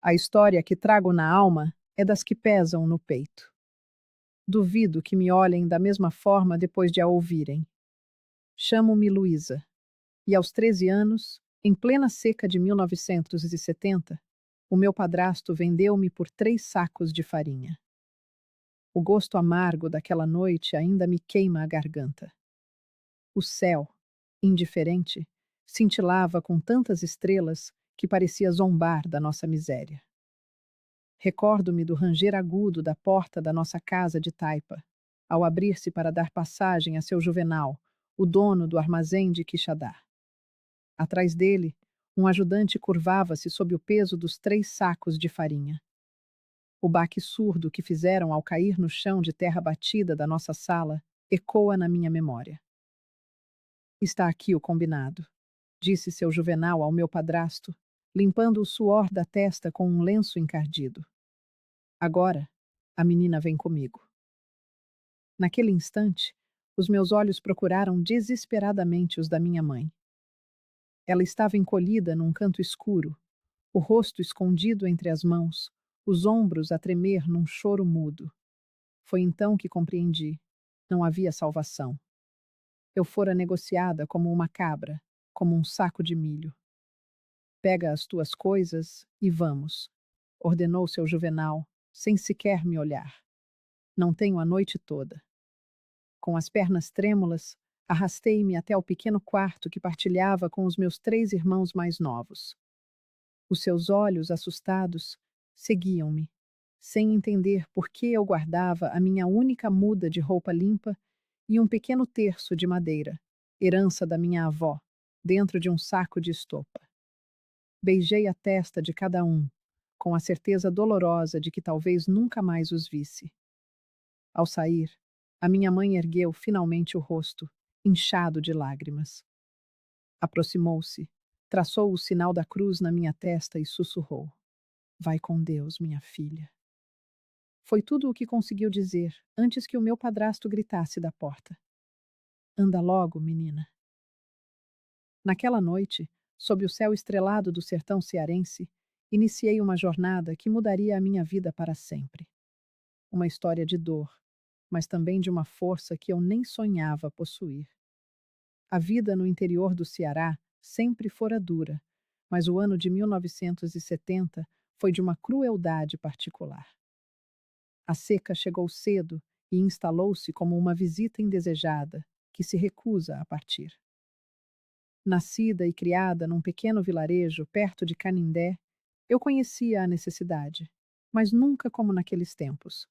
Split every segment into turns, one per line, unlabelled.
A história que trago na alma é das que pesam no peito. Duvido que me olhem da mesma forma depois de a ouvirem. Chamo-me Luísa, e aos 13 anos, em plena seca de 1970, o meu padrasto vendeu-me por 3 sacos de farinha. O gosto amargo daquela noite ainda me queima a garganta. O céu, indiferente, cintilava com tantas estrelas que parecia zombar da nossa miséria. Recordo-me do ranger agudo da porta da nossa casa de taipa, ao abrir-se para dar passagem a seu Juvenal, o dono do armazém de Quixadá. Atrás dele, um ajudante curvava-se sob o peso dos 3 sacos de farinha. O baque surdo que fizeram ao cair no chão de terra batida da nossa sala ecoa na minha memória. Está aqui o combinado, disse seu Juvenal ao meu padrasto, limpando o suor da testa com um lenço encardido. Agora, a menina vem comigo. Naquele instante, os meus olhos procuraram desesperadamente os da minha mãe. Ela estava encolhida num canto escuro, o rosto escondido entre as mãos, os ombros a tremer num choro mudo. Foi então que compreendi. Não havia salvação. Eu fora negociada como uma cabra, como um saco de milho. Pega as tuas coisas e vamos, ordenou seu Juvenal, sem sequer me olhar. Não tenho a noite toda. Com as pernas trêmulas, arrastei-me até o pequeno quarto que partilhava com os meus 3 irmãos mais novos. Os seus olhos, assustados, seguiam-me, sem entender por que eu guardava a minha única muda de roupa limpa e um pequeno terço de madeira, herança da minha avó, dentro de um saco de estopa. Beijei a testa de cada um, com a certeza dolorosa de que talvez nunca mais os visse. Ao sair, a minha mãe ergueu finalmente o rosto, inchado de lágrimas. Aproximou-se, traçou o sinal da cruz na minha testa e sussurrou: Vai com Deus, minha filha. Foi tudo o que conseguiu dizer antes que o meu padrasto gritasse da porta. Anda logo, menina. Naquela noite, sob o céu estrelado do sertão cearense, iniciei uma jornada que mudaria a minha vida para sempre. Uma história de dor, mas também de uma força que eu nem sonhava possuir. A vida no interior do Ceará sempre fora dura, mas o ano de 1970 foi de uma crueldade particular. A seca chegou cedo e instalou-se como uma visita indesejada que se recusa a partir. Nascida e criada num pequeno vilarejo perto de Canindé, eu conhecia a necessidade, mas nunca como naqueles tempos.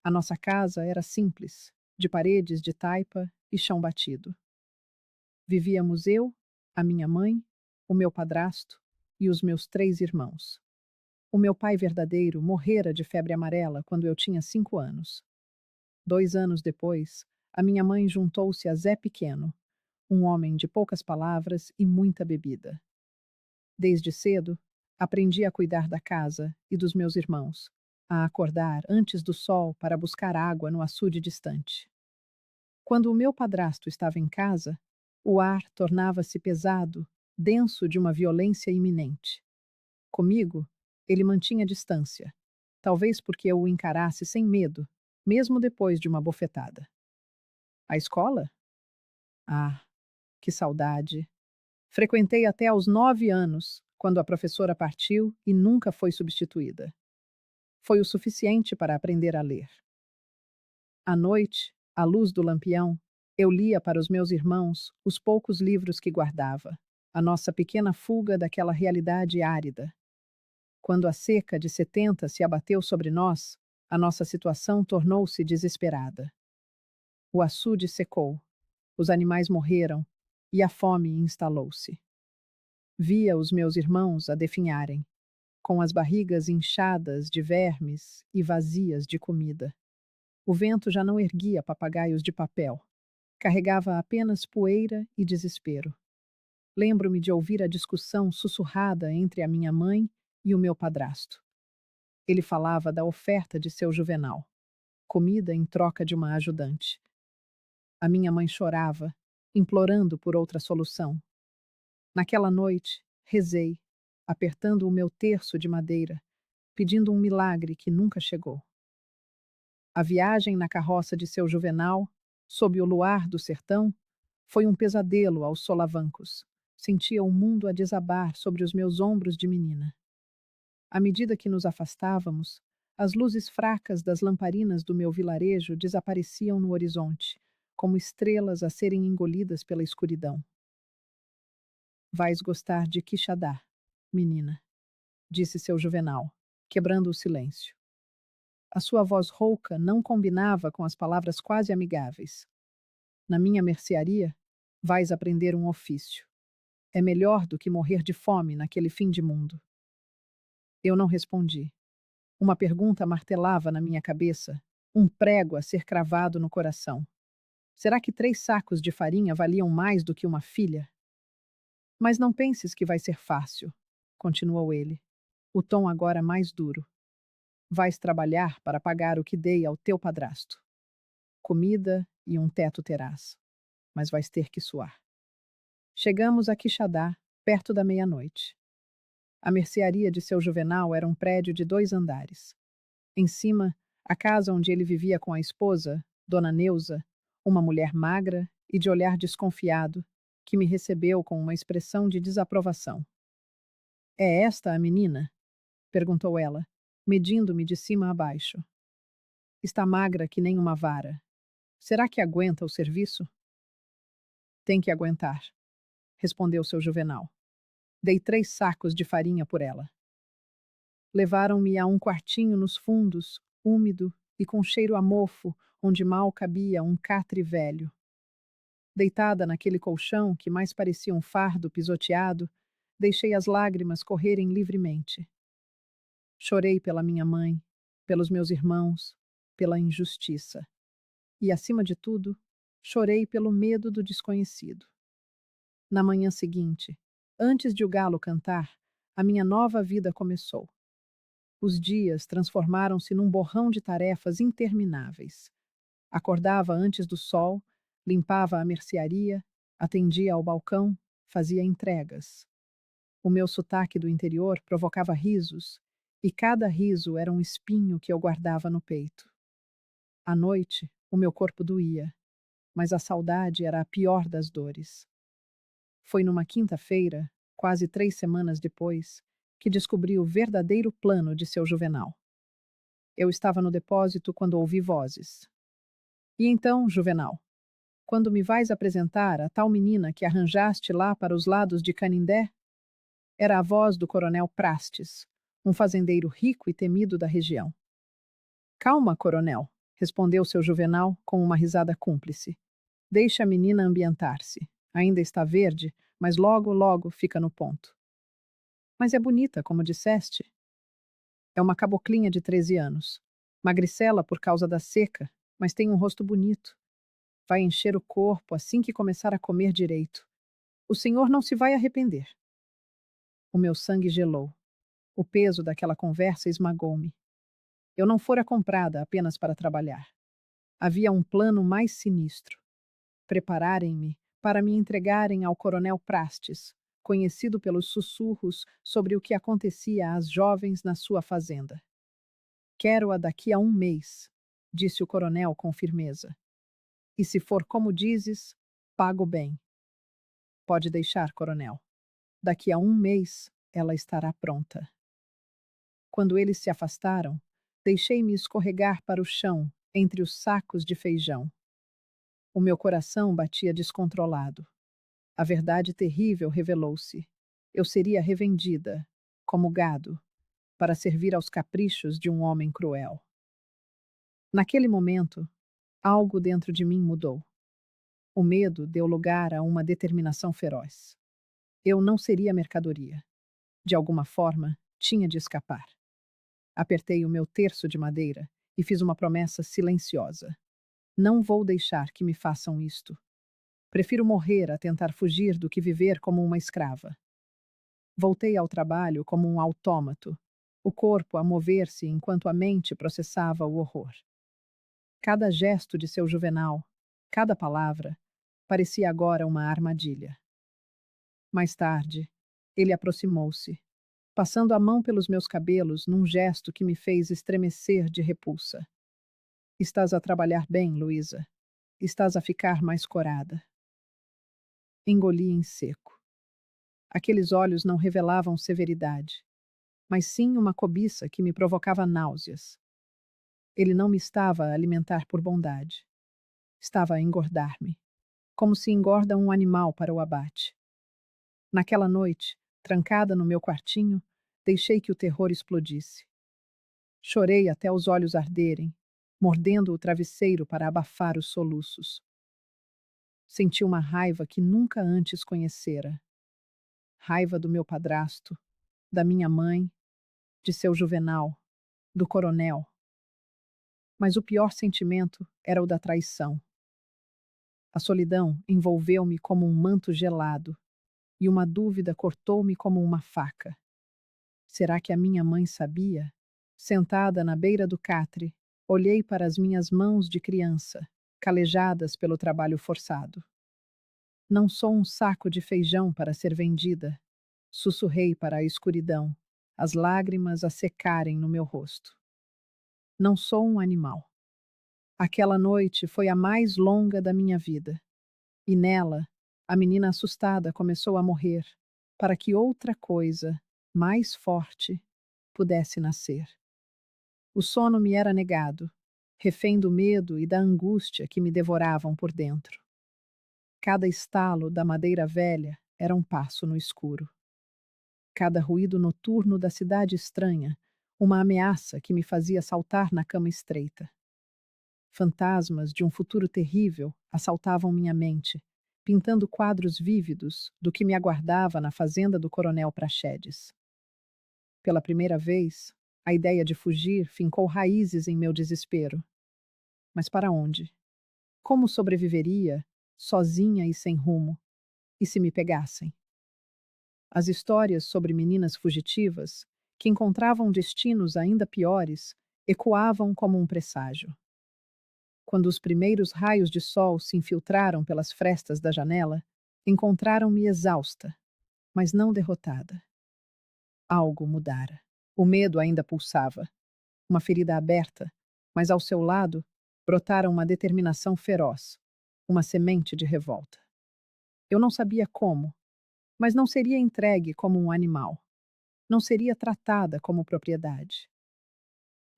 A nossa casa era simples, de paredes de taipa e chão batido. Vivíamos eu, a minha mãe, o meu padrasto e os meus 3 irmãos. O meu pai verdadeiro morrera de febre amarela quando eu tinha 5 anos. 2 anos depois, a minha mãe juntou-se a Zé Pequeno, um homem de poucas palavras e muita bebida. Desde cedo, aprendi a cuidar da casa e dos meus irmãos, a acordar antes do sol para buscar água no açude distante. Quando o meu padrasto estava em casa, o ar tornava-se pesado, denso de uma violência iminente. Comigo, ele mantinha distância, talvez porque eu o encarasse sem medo, mesmo depois de uma bofetada. A escola? Ah, que saudade! Frequentei até aos 9 anos, quando a professora partiu e nunca foi substituída. Foi o suficiente para aprender a ler. À noite, à luz do lampião, eu lia para os meus irmãos os poucos livros que guardava, a nossa pequena fuga daquela realidade árida. Quando a seca de 70 se abateu sobre nós, a nossa situação tornou-se desesperada. O açude secou, os animais morreram e a fome instalou-se. Via os meus irmãos a definharem, com as barrigas inchadas de vermes e vazias de comida. O vento já não erguia papagaios de papel. Carregava apenas poeira e desespero. Lembro-me de ouvir a discussão sussurrada entre a minha mãe e o meu padrasto. Ele falava da oferta de seu Juvenal, comida em troca de uma ajudante. A minha mãe chorava, implorando por outra solução. Naquela noite, rezei, apertando o meu terço de madeira, pedindo um milagre que nunca chegou. A viagem na carroça de seu Juvenal, sob o luar do sertão, foi um pesadelo aos solavancos. Sentia o mundo a desabar sobre os meus ombros de menina. À medida que nos afastávamos, as luzes fracas das lamparinas do meu vilarejo desapareciam no horizonte, como estrelas a serem engolidas pela escuridão. Vais gostar de Quixadá, menina, disse seu Juvenal, quebrando o silêncio. A sua voz rouca não combinava com as palavras quase amigáveis. Na minha mercearia, vais aprender um ofício. É melhor do que morrer de fome naquele fim de mundo. Eu não respondi. Uma pergunta martelava na minha cabeça, um prego a ser cravado no coração. Será que 3 sacos de farinha valiam mais do que uma filha? Mas não penses que vai ser fácil, continuou ele, o tom agora mais duro. Vais trabalhar para pagar o que dei ao teu padrasto. Comida e um teto terás, mas vais ter que suar. Chegamos a Quixadá, perto da meia-noite. A mercearia de seu Juvenal era um prédio de 2 andares. Em cima, a casa onde ele vivia com a esposa, Dona Neuza, uma mulher magra e de olhar desconfiado, que me recebeu com uma expressão de desaprovação. É esta a menina? Perguntou ela, medindo-me de cima a baixo. Está magra que nem uma vara. Será que aguenta o serviço? Tem que aguentar, respondeu seu Juvenal. Dei 3 sacos de farinha por ela. Levaram-me a um quartinho nos fundos, úmido e com cheiro a mofo, onde mal cabia um catre velho. Deitada naquele colchão que mais parecia um fardo pisoteado, deixei as lágrimas correrem livremente. Chorei pela minha mãe, pelos meus irmãos, pela injustiça. E, acima de tudo, chorei pelo medo do desconhecido. Na manhã seguinte, antes de o galo cantar, a minha nova vida começou. Os dias transformaram-se num borrão de tarefas intermináveis. Acordava antes do sol, limpava a mercearia, atendia ao balcão, fazia entregas. O meu sotaque do interior provocava risos, e cada riso era um espinho que eu guardava no peito. À noite, o meu corpo doía, mas a saudade era a pior das dores. Foi numa quinta-feira, quase 3 semanas depois, que descobri o verdadeiro plano de seu Juvenal. Eu estava no depósito quando ouvi vozes. E então, Juvenal, quando me vais apresentar a tal menina que arranjaste lá para os lados de Canindé? Era a voz do coronel Prastes, um fazendeiro rico e temido da região. Calma, coronel, respondeu seu Juvenal com uma risada cúmplice. Deixa a menina ambientar-se. Ainda está verde, mas logo, logo fica no ponto. Mas é bonita, como disseste. É uma caboclinha de 13 anos. Magricela por causa da seca, mas tem um rosto bonito. Vai encher o corpo assim que começar a comer direito. O senhor não se vai arrepender. O meu sangue gelou. O peso daquela conversa esmagou-me. Eu não fora comprada apenas para trabalhar. Havia um plano mais sinistro. Prepararem-me para me entregarem ao coronel Prastes, conhecido pelos sussurros sobre o que acontecia às jovens na sua fazenda. Quero-a daqui a 1 mês, disse o coronel com firmeza. E se for como dizes, pago bem. Pode deixar, coronel. Daqui a 1 mês ela estará pronta. Quando eles se afastaram, deixei-me escorregar para o chão, entre os sacos de feijão. O meu coração batia descontrolado. A verdade terrível revelou-se. Eu seria revendida, como gado, para servir aos caprichos de um homem cruel. Naquele momento, algo dentro de mim mudou. O medo deu lugar a uma determinação feroz. Eu não seria mercadoria. De alguma forma, tinha de escapar. Apertei o meu terço de madeira e fiz uma promessa silenciosa. Não vou deixar que me façam isto. Prefiro morrer a tentar fugir do que viver como uma escrava. Voltei ao trabalho como um autômato, o corpo a mover-se enquanto a mente processava o horror. Cada gesto de seu Juvenal, cada palavra, parecia agora uma armadilha. Mais tarde, ele aproximou-se, passando a mão pelos meus cabelos num gesto que me fez estremecer de repulsa. Estás a trabalhar bem, Luísa. Estás a ficar mais corada. Engoli em seco. Aqueles olhos não revelavam severidade, mas sim uma cobiça que me provocava náuseas. Ele não me estava a alimentar por bondade. Estava a engordar-me, como se engorda um animal para o abate. Naquela noite, trancada no meu quartinho, deixei que o terror explodisse. Chorei até os olhos arderem, mordendo o travesseiro para abafar os soluços. Senti uma raiva que nunca antes conhecera. Raiva do meu padrasto, da minha mãe, de seu Juvenal, do coronel. Mas o pior sentimento era o da traição. A solidão envolveu-me como um manto gelado, e uma dúvida cortou-me como uma faca. Será que a minha mãe sabia? Sentada na beira do catre, olhei para as minhas mãos de criança, calejadas pelo trabalho forçado. Não sou um saco de feijão para ser vendida, sussurrei para a escuridão, as lágrimas a secarem no meu rosto. Não sou um animal. Aquela noite foi a mais longa da minha vida, e nela, a menina assustada começou a morrer, para que outra coisa, mais forte, pudesse nascer. O sono me era negado, refém do medo e da angústia que me devoravam por dentro. Cada estalo da madeira velha era um passo no escuro. Cada ruído noturno da cidade estranha, uma ameaça que me fazia saltar na cama estreita. Fantasmas de um futuro terrível assaltavam minha mente, pintando quadros vívidos do que me aguardava na fazenda do coronel Praxedes. Pela primeira vez, a ideia de fugir fincou raízes em meu desespero. Mas para onde? Como sobreviveria, sozinha e sem rumo? E se me pegassem? As histórias sobre meninas fugitivas, que encontravam destinos ainda piores, ecoavam como um presságio. Quando os primeiros raios de sol se infiltraram pelas frestas da janela, encontraram-me exausta, mas não derrotada. Algo mudara. O medo ainda pulsava. Uma ferida aberta, mas ao seu lado brotara uma determinação feroz, uma semente de revolta. Eu não sabia como, mas não seria entregue como um animal. Não seria tratada como propriedade.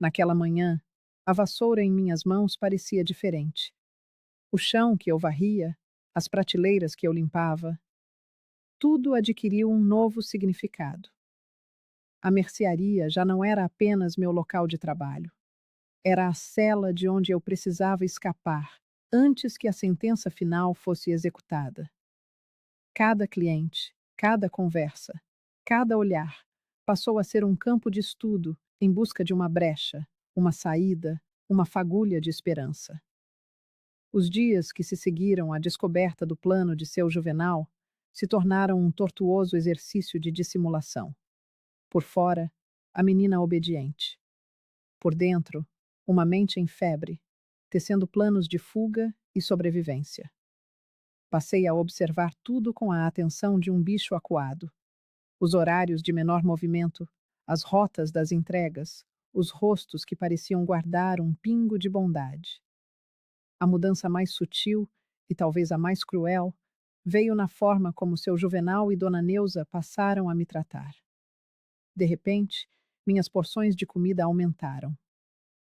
Naquela manhã, a vassoura em minhas mãos parecia diferente. O chão que eu varria, as prateleiras que eu limpava, tudo adquiriu um novo significado. A mercearia já não era apenas meu local de trabalho. Era a cela de onde eu precisava escapar antes que a sentença final fosse executada. Cada cliente, cada conversa, cada olhar passou a ser um campo de estudo em busca de uma brecha, uma saída, uma fagulha de esperança. Os dias que se seguiram à descoberta do plano de seu Juvenal se tornaram um tortuoso exercício de dissimulação. Por fora, a menina obediente. Por dentro, uma mente em febre, tecendo planos de fuga e sobrevivência. Passei a observar tudo com a atenção de um bicho acuado. Os horários de menor movimento, as rotas das entregas, os rostos que pareciam guardar um pingo de bondade. A mudança mais sutil, e talvez a mais cruel, veio na forma como seu Juvenal e Dona Neuza passaram a me tratar. De repente, minhas porções de comida aumentaram.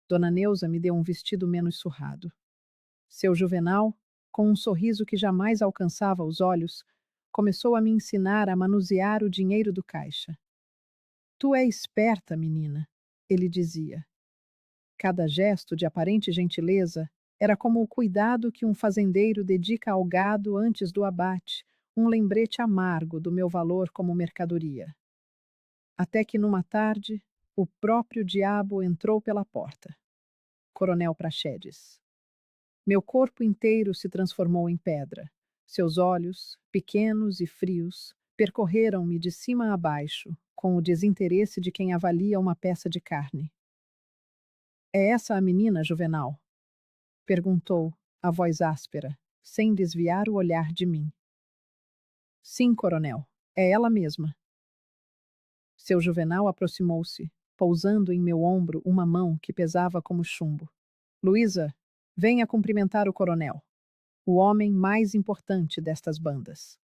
Dona Neuza me deu um vestido menos surrado. Seu Juvenal, com um sorriso que jamais alcançava os olhos, começou a me ensinar a manusear o dinheiro do caixa. Tu é esperta, menina, ele dizia. Cada gesto de aparente gentileza era como o cuidado que um fazendeiro dedica ao gado antes do abate, um lembrete amargo do meu valor como mercadoria. Até que numa tarde, o próprio diabo entrou pela porta. Coronel Praxedes. Meu corpo inteiro se transformou em pedra. Seus olhos, pequenos e frios, percorreram-me de cima a baixo, com o desinteresse de quem avalia uma peça de carne. É essa a menina, Juvenal? Perguntou, a voz áspera, sem desviar o olhar de mim. Sim, coronel, é ela mesma. Seu Juvenal aproximou-se, pousando em meu ombro uma mão que pesava como chumbo. Luísa, venha cumprimentar o coronel, o homem mais importante destas bandas.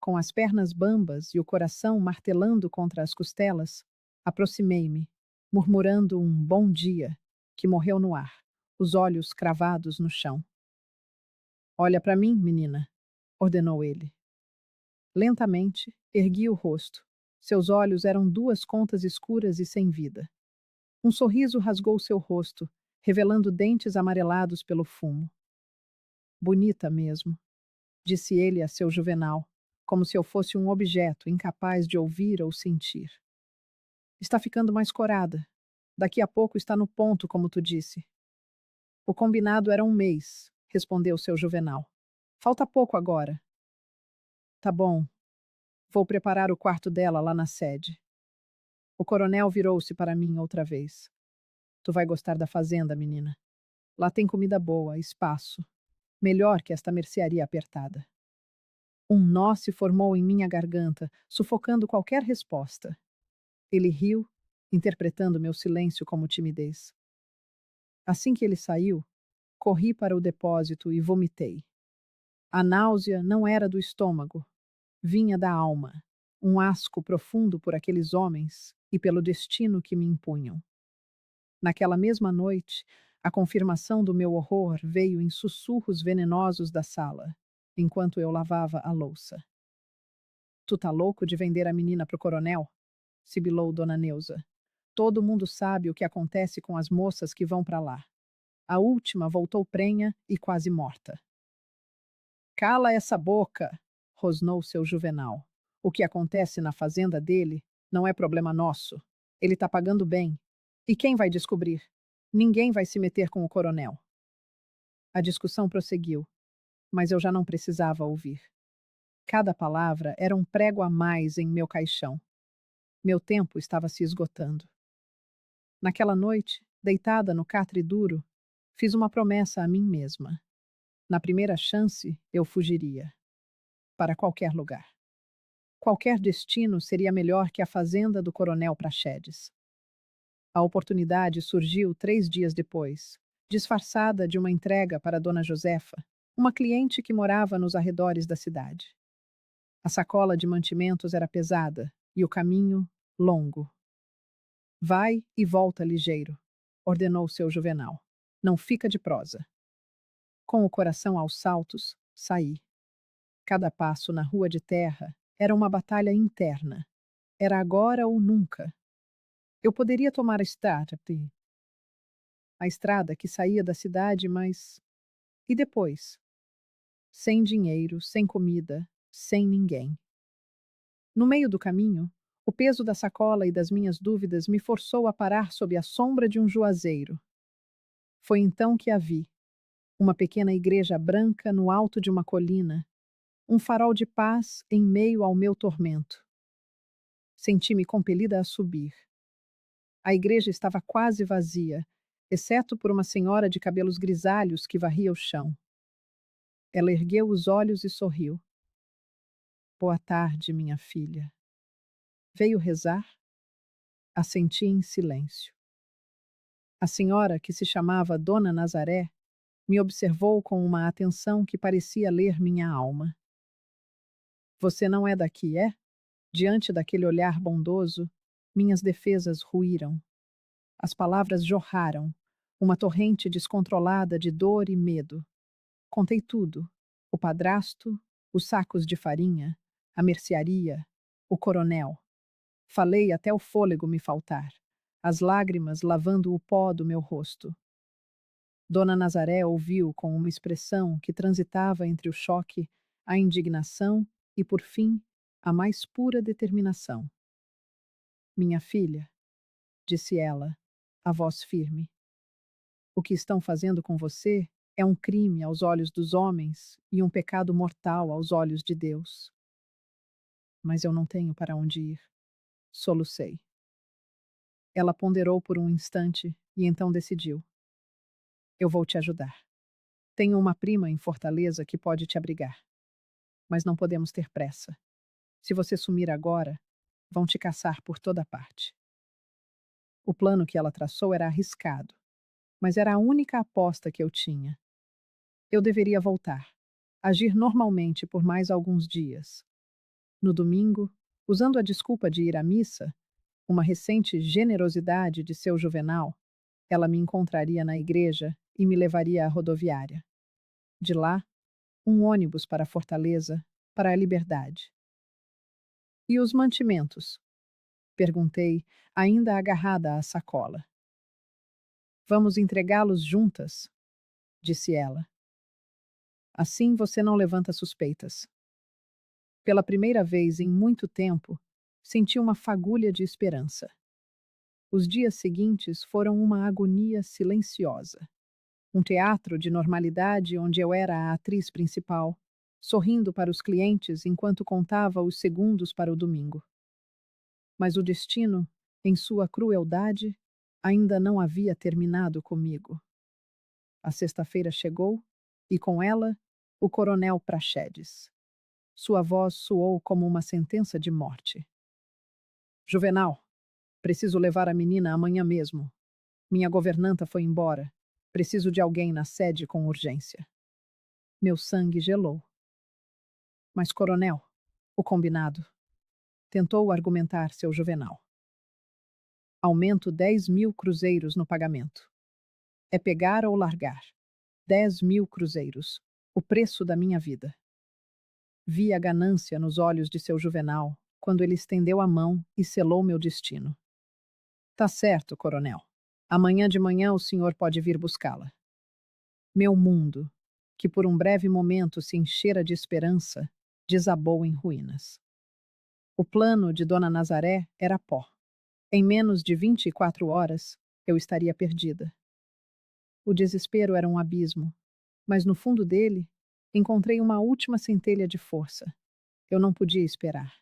Com as pernas bambas e o coração martelando contra as costelas, aproximei-me, murmurando um bom dia, que morreu no ar, os olhos cravados no chão. Olha para mim, menina, ordenou ele. Lentamente, ergui o rosto. Seus olhos eram duas contas escuras e sem vida. Um sorriso rasgou seu rosto, revelando dentes amarelados pelo fumo. Bonita mesmo, disse ele a seu Juvenal, como se eu fosse um objeto incapaz de ouvir ou sentir. Está ficando mais corada. Daqui a pouco está no ponto, como tu disse. O combinado era 1 mês, respondeu seu Juvenal. Falta pouco agora. Tá bom. Vou preparar o quarto dela lá na sede. O coronel virou-se para mim outra vez. Tu vai gostar da fazenda, menina. Lá tem comida boa, espaço. Melhor que esta mercearia apertada. Um nó se formou em minha garganta, sufocando qualquer resposta. Ele riu, interpretando meu silêncio como timidez. Assim que ele saiu, corri para o depósito e vomitei. A náusea não era do estômago, vinha da alma, um asco profundo por aqueles homens e pelo destino que me impunham. Naquela mesma noite, a confirmação do meu horror veio em sussurros venenosos da sala, enquanto eu lavava a louça. Tu tá louco de vender a menina pro coronel? Sibilou Dona Neuza. Todo mundo sabe o que acontece com as moças que vão para lá. A última voltou prenha e quase morta. Cala essa boca, rosnou seu Juvenal. O que acontece na fazenda dele não é problema nosso. Ele tá pagando bem. E quem vai descobrir? Ninguém vai se meter com o coronel. A discussão prosseguiu, mas eu já não precisava ouvir. Cada palavra era um prego a mais em meu caixão. Meu tempo estava se esgotando. Naquela noite, deitada no catre duro, fiz uma promessa a mim mesma. Na primeira chance, eu fugiria. Para qualquer lugar. Qualquer destino seria melhor que a fazenda do coronel Praxedes. A oportunidade surgiu 3 dias depois, disfarçada de uma entrega para Dona Josefa, uma cliente que morava nos arredores da cidade. A sacola de mantimentos era pesada e o caminho longo. Vai e volta ligeiro, ordenou seu Juvenal. Não fica de prosa. Com o coração aos saltos, saí. Cada passo na rua de terra era uma batalha interna. Era agora ou nunca. Eu poderia tomar a estrada que saía da cidade, mas. E depois? Sem dinheiro, sem comida, sem ninguém. No meio do caminho, o peso da sacola e das minhas dúvidas me forçou a parar sob a sombra de um juazeiro. Foi então que a vi. Uma pequena igreja branca no alto de uma colina, um farol de paz em meio ao meu tormento. Senti-me compelida a subir. A igreja estava quase vazia, exceto por uma senhora de cabelos grisalhos que varria o chão. Ela ergueu os olhos e sorriu. Boa tarde, minha filha. Veio rezar? Assenti em silêncio. A senhora, que se chamava Dona Nazaré, me observou com uma atenção que parecia ler minha alma. Você não é daqui, é? Diante daquele olhar bondoso, minhas defesas ruíram. As palavras jorraram, uma torrente descontrolada de dor e medo. Contei tudo: o padrasto, os sacos de farinha, a mercearia, o coronel. Falei até o fôlego me faltar, as lágrimas lavando o pó do meu rosto. Dona Nazaré ouviu com uma expressão que transitava entre o choque, a indignação e, por fim, a mais pura determinação. Minha filha, disse ela, a voz firme, o que estão fazendo com você é um crime aos olhos dos homens e um pecado mortal aos olhos de Deus. Mas eu não tenho para onde ir. Solucei. Ela ponderou por um instante e então decidiu. Eu vou te ajudar. Tenho uma prima em Fortaleza que pode te abrigar. Mas não podemos ter pressa. Se você sumir agora, Vão te caçar por toda parte. O plano que ela traçou era arriscado, mas era a única aposta que eu tinha. Eu deveria voltar, agir normalmente por mais alguns dias. No domingo, usando a desculpa de ir à missa, uma recente generosidade de seu Juvenal, ela me encontraria na igreja e me levaria à rodoviária. De lá, um ônibus para Fortaleza, para a liberdade. E os mantimentos? Perguntei, ainda agarrada à sacola. Vamos entregá-los juntas, disse ela. Assim você não levanta suspeitas. Pela primeira vez em muito tempo, senti uma fagulha de esperança. Os dias seguintes foram uma agonia silenciosa. Um teatro de normalidade onde eu era a atriz principal, sorrindo para os clientes enquanto contava os segundos para o domingo. Mas o destino, em sua crueldade, ainda não havia terminado comigo. A sexta-feira chegou e, com ela, o coronel Praxedes. Sua voz soou como uma sentença de morte. Juvenal, preciso levar a menina amanhã mesmo. Minha governanta foi embora. Preciso de alguém na sede com urgência. Meu sangue gelou. Mas, coronel, o combinado. Tentou argumentar seu Juvenal. Aumento 10.000 cruzeiros no pagamento. É pegar ou largar. 10.000 cruzeiros. O preço da minha vida. Vi a ganância nos olhos de seu Juvenal quando ele estendeu a mão e selou meu destino. Tá certo, coronel. Amanhã de manhã o senhor pode vir buscá-la. Meu mundo, que por um breve momento se enchera de esperança, desabou em ruínas. O plano de Dona Nazaré era pó. Em menos de 24 horas, eu estaria perdida. O desespero era um abismo, mas no fundo dele, encontrei uma última centelha de força. Eu não podia esperar.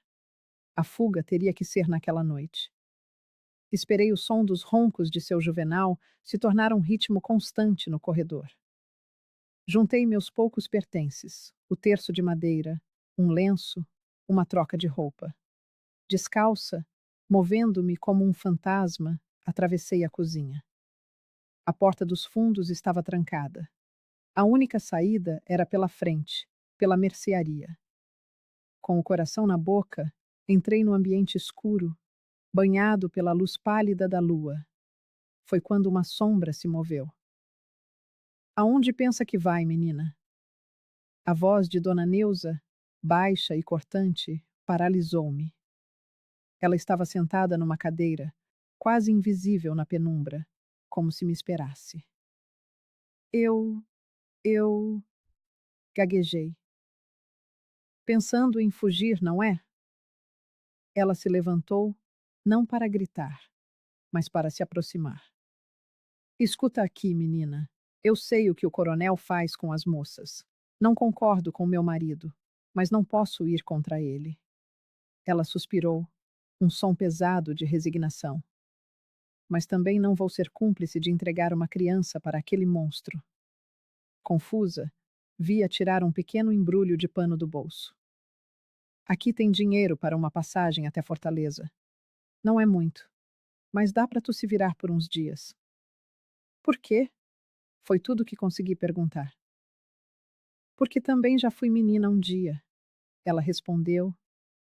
A fuga teria que ser naquela noite. Esperei o som dos roncos de seu Juvenal se tornar um ritmo constante no corredor. Juntei meus poucos pertences, o terço de madeira, um lenço, uma troca de roupa. Descalça, movendo-me como um fantasma, atravessei a cozinha. A porta dos fundos estava trancada. A única saída era pela frente, pela mercearia. Com o coração na boca, entrei no ambiente escuro, banhado pela luz pálida da lua. Foi quando uma sombra se moveu. Aonde pensa que vai, menina? A voz de Dona Neuza, baixa e cortante, paralisou-me. Ela estava sentada numa cadeira, quase invisível na penumbra, como se me esperasse. Eu, gaguejei. Pensando em fugir, não é? Ela se levantou, não para gritar, mas para se aproximar. Escuta aqui, menina. Eu sei o que o coronel faz com as moças. Não concordo com meu marido, mas não posso ir contra ele. Ela suspirou, um som pesado de resignação. Mas também não vou ser cúmplice de entregar uma criança para aquele monstro. Confusa, vi-a tirar um pequeno embrulho de pano do bolso. Aqui tem dinheiro para uma passagem até Fortaleza. Não é muito, mas dá para tu se virar por uns dias. Por quê? Foi tudo que consegui perguntar. Porque também já fui menina um dia. Ela respondeu,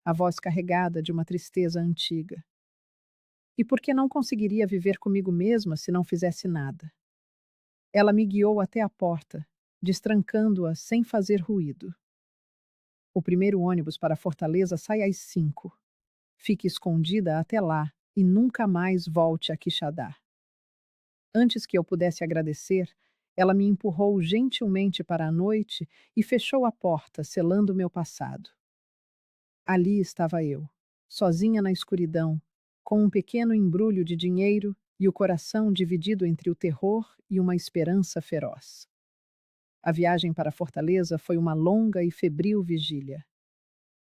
a voz carregada de uma tristeza antiga. E porque não conseguiria viver comigo mesma se não fizesse nada. Ela me guiou até a porta, destrancando-a sem fazer ruído. O primeiro ônibus para Fortaleza sai às 5. Fique escondida até lá e nunca mais volte a Quixadá. Antes que eu pudesse agradecer, ela me empurrou gentilmente para a noite e fechou a porta, selando meu passado. Ali estava eu, sozinha na escuridão, com um pequeno embrulho de dinheiro e o coração dividido entre o terror e uma esperança feroz. A viagem para Fortaleza foi uma longa e febril vigília.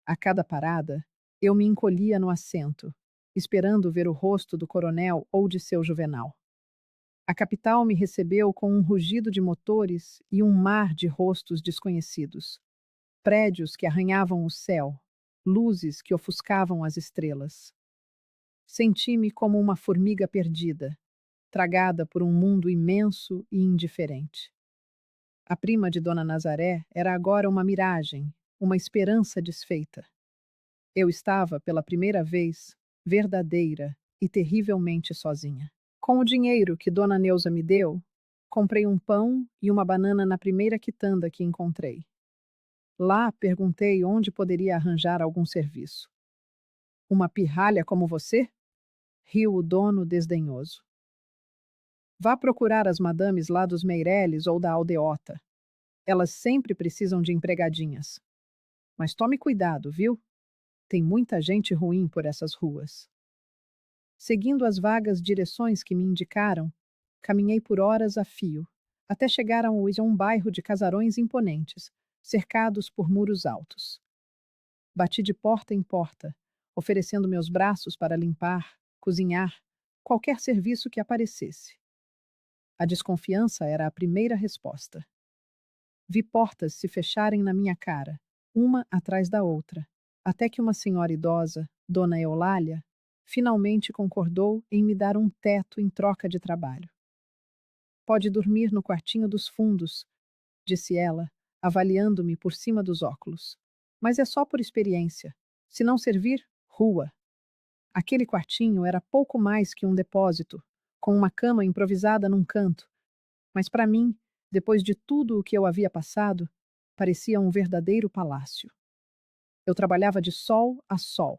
A cada parada, eu me encolhia no assento, esperando ver o rosto do coronel ou de seu Juvenal. A capital me recebeu com um rugido de motores e um mar de rostos desconhecidos. Prédios que arranhavam o céu, luzes que ofuscavam as estrelas. Senti-me como uma formiga perdida, tragada por um mundo imenso e indiferente. A prima de Dona Nazaré era agora uma miragem, uma esperança desfeita. Eu estava, pela primeira vez, verdadeira e terrivelmente sozinha. Com o dinheiro que Dona Neuza me deu, comprei um pão e uma banana na primeira quitanda que encontrei. Lá perguntei onde poderia arranjar algum serviço. Uma pirralha como você? Riu o dono desdenhoso. Vá procurar as madames lá dos Meireles ou da Aldeota. Elas sempre precisam de empregadinhas. Mas tome cuidado, viu? Tem muita gente ruim por essas ruas. Seguindo as vagas direções que me indicaram, caminhei por horas a fio, até chegar a um bairro de casarões imponentes, cercados por muros altos. Bati de porta em porta, oferecendo meus braços para limpar, cozinhar, qualquer serviço que aparecesse. A desconfiança era a primeira resposta. Vi portas se fecharem na minha cara, uma atrás da outra, até que uma senhora idosa, Dona Eulália, finalmente concordou em me dar um teto em troca de trabalho. Pode dormir no quartinho dos fundos, disse ela, avaliando-me por cima dos óculos. Mas é só por experiência. Se não servir, rua. Aquele quartinho era pouco mais que um depósito, com uma cama improvisada num canto. Mas para mim, depois de tudo o que eu havia passado, parecia um verdadeiro palácio. Eu trabalhava de sol a sol.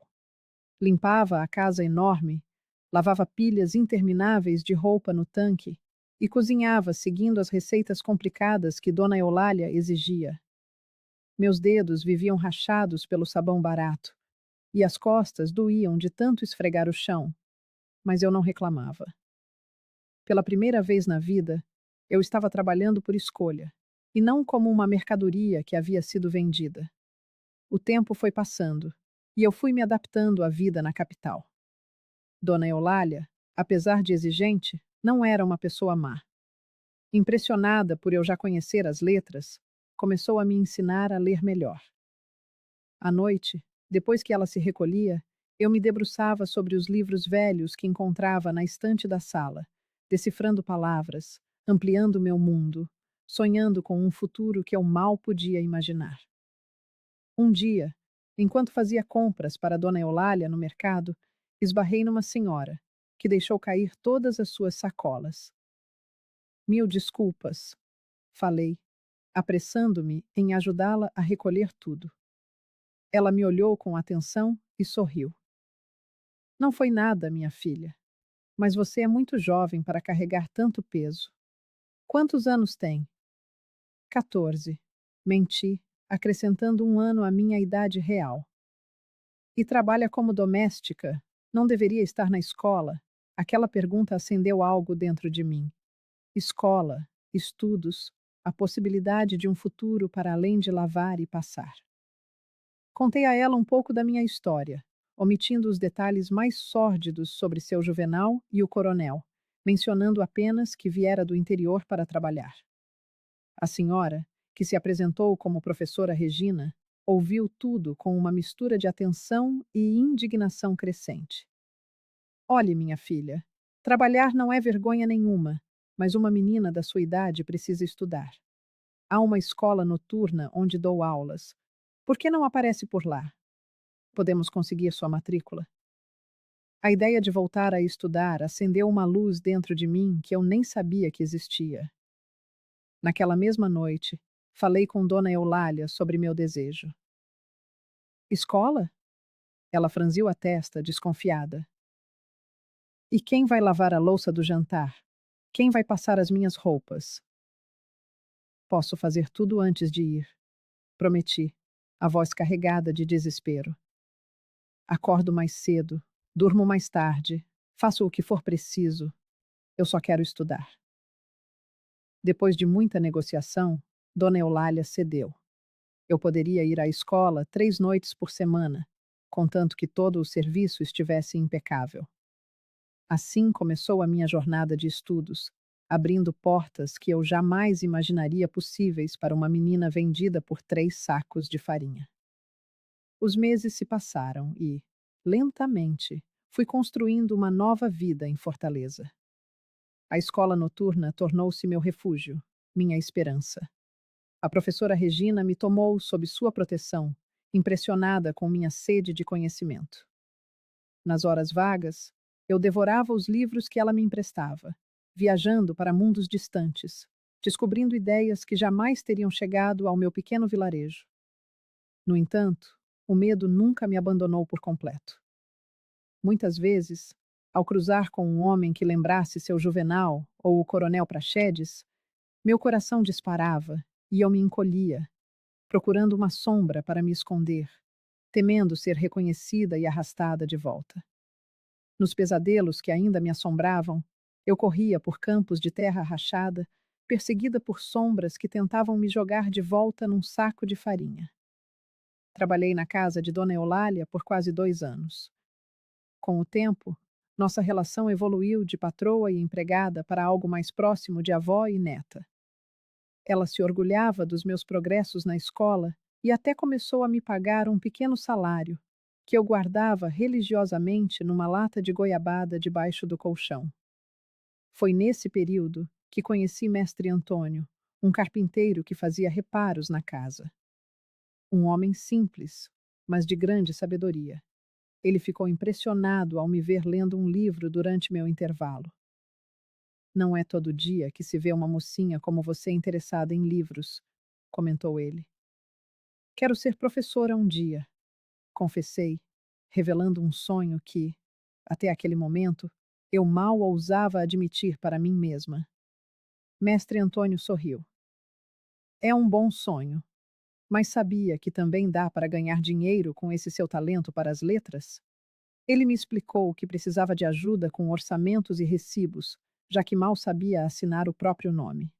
Limpava a casa enorme, lavava pilhas intermináveis de roupa no tanque e cozinhava seguindo as receitas complicadas que Dona Eulália exigia. Meus dedos viviam rachados pelo sabão barato e as costas doíam de tanto esfregar o chão, mas eu não reclamava. Pela primeira vez na vida, eu estava trabalhando por escolha, e não como uma mercadoria que havia sido vendida. O tempo foi passando, e eu fui me adaptando à vida na capital. Dona Eulália, apesar de exigente, não era uma pessoa má. Impressionada por eu já conhecer as letras, começou a me ensinar a ler melhor. À noite, depois que ela se recolhia, eu me debruçava sobre os livros velhos que encontrava na estante da sala, decifrando palavras, ampliando meu mundo, sonhando com um futuro que eu mal podia imaginar. Um dia, enquanto fazia compras para Dona Eulália no mercado, esbarrei numa senhora, que deixou cair todas as suas sacolas. Mil desculpas, falei, apressando-me em ajudá-la a recolher tudo. Ela me olhou com atenção e sorriu. Não foi nada, minha filha, mas você é muito jovem para carregar tanto peso. Quantos anos tem? 14. Menti, acrescentando um ano à minha idade real. E trabalha como doméstica? Não deveria estar na escola? Aquela pergunta acendeu algo dentro de mim. Escola, estudos, a possibilidade de um futuro para além de lavar e passar. Contei a ela um pouco da minha história, omitindo os detalhes mais sórdidos sobre seu Juvenal e o coronel, mencionando apenas que viera do interior para trabalhar. A senhora, que se apresentou como professora Regina, ouviu tudo com uma mistura de atenção e indignação crescente. Olhe, minha filha, trabalhar não é vergonha nenhuma, mas uma menina da sua idade precisa estudar. Há uma escola noturna onde dou aulas. Por que não aparece por lá? Podemos conseguir sua matrícula? A ideia de voltar a estudar acendeu uma luz dentro de mim que eu nem sabia que existia. Naquela mesma noite, falei com Dona Eulália sobre meu desejo. Escola? Ela franziu a testa, desconfiada. E quem vai lavar a louça do jantar? Quem vai passar as minhas roupas? Posso fazer tudo antes de ir, prometi, a voz carregada de desespero. Acordo mais cedo, durmo mais tarde, faço o que for preciso. Eu só quero estudar. Depois de muita negociação, Dona Eulália cedeu. Eu poderia ir à escola 3 noites por semana, contanto que todo o serviço estivesse impecável. Assim começou a minha jornada de estudos, abrindo portas que eu jamais imaginaria possíveis para uma menina vendida por 3 sacos de farinha. Os meses se passaram e, lentamente, fui construindo uma nova vida em Fortaleza. A escola noturna tornou-se meu refúgio, minha esperança. A professora Regina me tomou sob sua proteção, impressionada com minha sede de conhecimento. Nas horas vagas, eu devorava os livros que ela me emprestava, viajando para mundos distantes, descobrindo ideias que jamais teriam chegado ao meu pequeno vilarejo. No entanto, o medo nunca me abandonou por completo. Muitas vezes, ao cruzar com um homem que lembrasse seu Juvenal ou o Coronel Praxedes, meu coração disparava e eu me encolhia, procurando uma sombra para me esconder, temendo ser reconhecida e arrastada de volta. Nos pesadelos que ainda me assombravam, eu corria por campos de terra rachada, perseguida por sombras que tentavam me jogar de volta num saco de farinha. Trabalhei na casa de Dona Eulália por quase 2 anos. Com o tempo, nossa relação evoluiu de patroa e empregada para algo mais próximo de avó e neta. Ela se orgulhava dos meus progressos na escola e até começou a me pagar um pequeno salário, que eu guardava religiosamente numa lata de goiabada debaixo do colchão. Foi nesse período que conheci Mestre Antônio, um carpinteiro que fazia reparos na casa. Um homem simples, mas de grande sabedoria. Ele ficou impressionado ao me ver lendo um livro durante meu intervalo. Não é todo dia que se vê uma mocinha como você interessada em livros, comentou ele. Quero ser professora um dia, confessei, revelando um sonho que, até aquele momento, eu mal ousava admitir para mim mesma. Mestre Antônio sorriu. É um bom sonho, mas sabia que também dá para ganhar dinheiro com esse seu talento para as letras? Ele me explicou que precisava de ajuda com orçamentos e recibos, já que mal sabia assinar o próprio nome.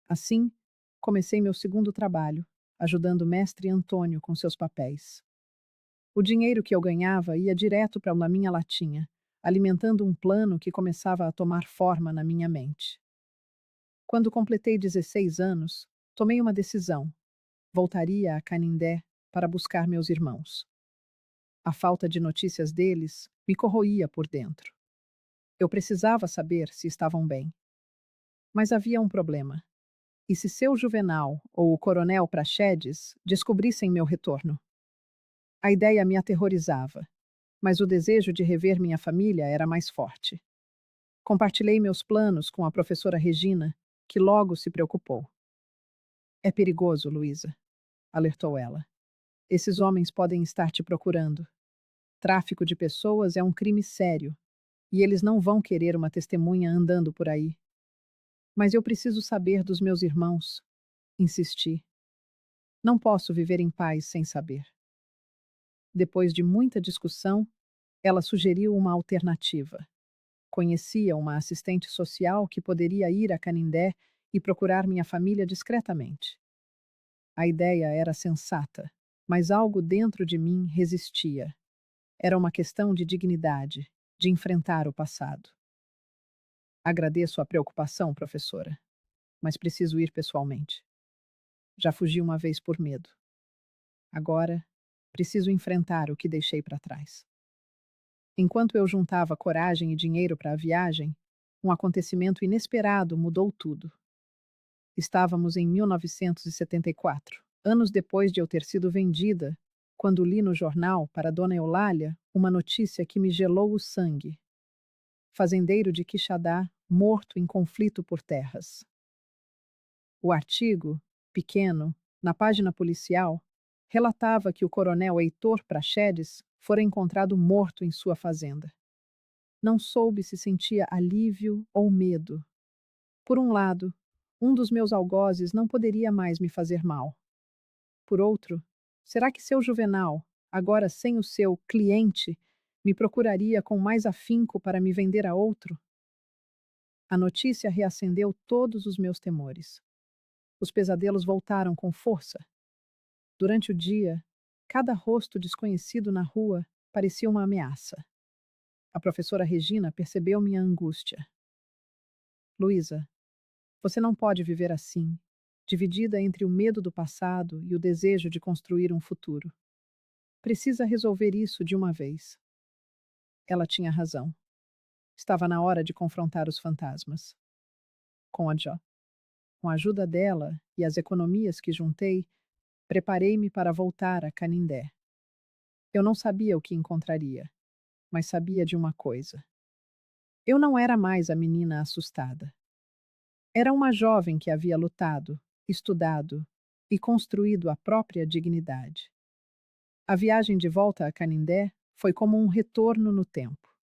Assim, comecei meu segundo trabalho, ajudando o mestre Antônio com seus papéis. O dinheiro que eu ganhava ia direto para uma minha latinha, alimentando um plano que começava a tomar forma na minha mente. Quando completei 16 anos, tomei uma decisão. Voltaria a Canindé para buscar meus irmãos. A falta de notícias deles me corroía por dentro. Eu precisava saber se estavam bem. Mas havia um problema. E se seu Juvenal ou o Coronel Praxedes descobrissem meu retorno? A ideia me aterrorizava, mas o desejo de rever minha família era mais forte. Compartilhei meus planos com a professora Regina, que logo se preocupou. É perigoso, Luísa, alertou ela. Esses homens podem estar te procurando. Tráfico de pessoas é um crime sério, e eles não vão querer uma testemunha andando por aí. Mas eu preciso saber dos meus irmãos, insisti. Não posso viver em paz sem saber. Depois de muita discussão, ela sugeriu uma alternativa. Conhecia uma assistente social que poderia ir a Canindé e procurar minha família discretamente. A ideia era sensata, mas algo dentro de mim resistia. Era uma questão de dignidade, de enfrentar o passado. Agradeço a preocupação, professora, mas preciso ir pessoalmente. Já fugi uma vez por medo. Agora, preciso enfrentar o que deixei para trás. Enquanto eu juntava coragem e dinheiro para a viagem, um acontecimento inesperado mudou tudo. Estávamos em 1974, anos depois de eu ter sido vendida, quando li no jornal para Dona Eulália uma notícia que me gelou o sangue. Fazendeiro de Quixadá morto em conflito por terras. O artigo, pequeno, na página policial, relatava que o coronel Heitor Praxedes fora encontrado morto em sua fazenda. Não soube se sentia alívio ou medo. Por um lado, um dos meus algozes não poderia mais me fazer mal. Por outro, será que seu Juvenal, agora sem o seu cliente, me procuraria com mais afinco para me vender a outro? A notícia reacendeu todos os meus temores. Os pesadelos voltaram com força. Durante o dia, cada rosto desconhecido na rua parecia uma ameaça. A professora Regina percebeu minha angústia. Luísa, você não pode viver assim, dividida entre o medo do passado e o desejo de construir um futuro. precisa resolver isso de uma vez. Ela tinha razão. Estava na hora de confrontar os fantasmas. Com a Jo. Com a ajuda dela e as economias que juntei, preparei-me para voltar a Canindé. Eu não sabia o que encontraria, mas sabia de uma coisa. Eu não era mais a menina assustada. Era uma jovem que havia lutado, estudado e construído a própria dignidade. A viagem de volta a Canindé foi como um retorno no tempo.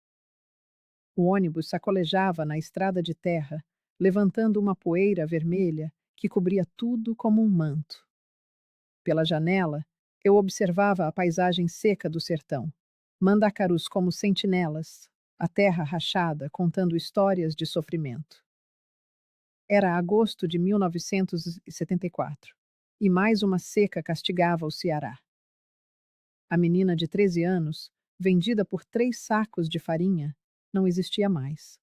O ônibus sacolejava na estrada de terra, levantando uma poeira vermelha que cobria tudo como um manto. Pela janela, eu observava a paisagem seca do sertão, mandacarus como sentinelas, a terra rachada contando histórias de sofrimento. Era agosto de 1974, e mais uma seca castigava o Ceará. A menina de 13 anos, vendida por 3 sacos de farinha, não existia mais.